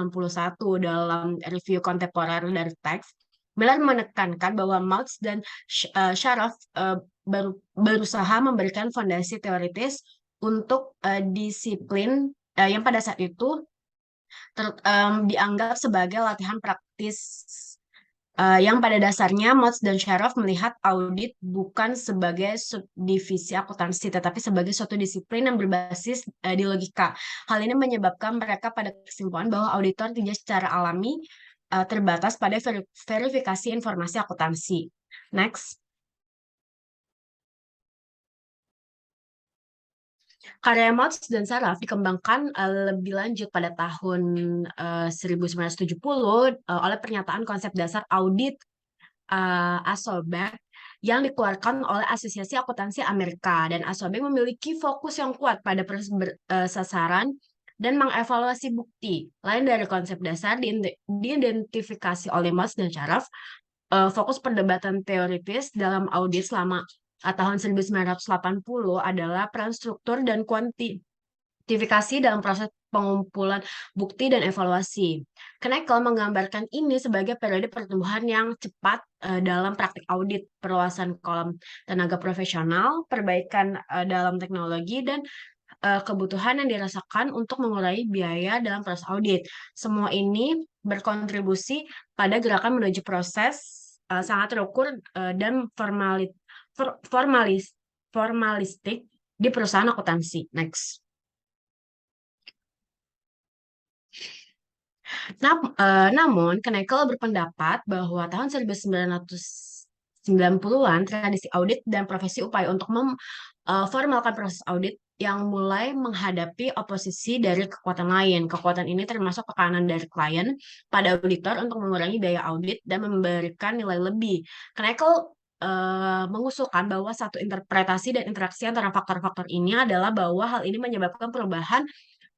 dalam review kontemporer dari teks. Miller menekankan bahwa Maltz dan Sharaf berusaha memberikan fondasi teoritis untuk disiplin yang pada saat itu dianggap sebagai latihan praktis yang pada dasarnya Motz dan Sharaf melihat audit bukan sebagai subdivisi akuntansi, tetapi sebagai suatu disiplin yang berbasis di logika. Hal ini menyebabkan mereka pada kesimpulan bahwa auditor tidak secara alami terbatas pada verifikasi informasi akuntansi. Next. Karya Marx dan Saraf dikembangkan lebih lanjut pada tahun 1970 oleh pernyataan konsep dasar audit Asolberg yang dikeluarkan oleh Asosiasi Akuntansi Amerika, dan Asolberg memiliki fokus yang kuat pada sasaran dan mengevaluasi bukti. Lain dari konsep dasar diidentifikasi oleh Marx dan Saraf, fokus perdebatan teoritis dalam audit selama tahun 1980 adalah peran struktur dan kuantifikasi dalam proses pengumpulan bukti dan evaluasi. Knekel menggambarkan ini sebagai periode pertumbuhan yang cepat dalam praktik audit, perluasan kolom tenaga profesional, perbaikan dalam teknologi, dan kebutuhan yang dirasakan untuk mengurangi biaya dalam proses audit. Semua ini berkontribusi pada gerakan menuju proses sangat terukur dan formalistik di perusahaan akuntansi. Next. Namun, Knekel berpendapat bahwa tahun 1990-an tradisi audit dan profesi upaya untuk memformalkan proses audit yang mulai menghadapi oposisi dari kekuatan lain. Kekuatan ini termasuk tekanan dari klien pada auditor untuk mengurangi biaya audit dan memberikan nilai lebih. Knekel mengusulkan bahwa satu interpretasi dan interaksi antara faktor-faktor ini adalah bahwa hal ini menyebabkan perubahan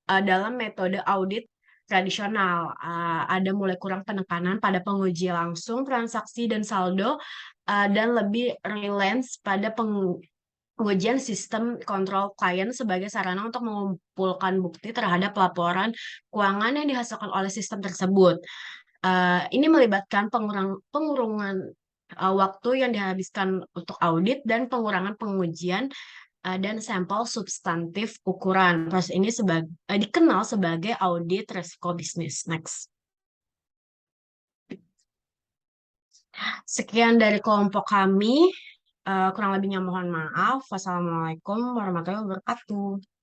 dalam metode audit tradisional. Ada mulai kurang penekanan pada penguji langsung, transaksi, dan saldo, dan lebih relance pada pengujian sistem kontrol klien sebagai sarana untuk mengumpulkan bukti terhadap laporan keuangan yang dihasilkan oleh sistem tersebut. Ini melibatkan pengurungan waktu yang dihabiskan untuk audit dan pengurangan pengujian dan sampel substantif ukuran. Proses ini dikenal sebagai audit resiko bisnis. Next. Sekian dari kelompok kami. Kurang lebihnya mohon maaf. Wassalamualaikum warahmatullahi wabarakatuh.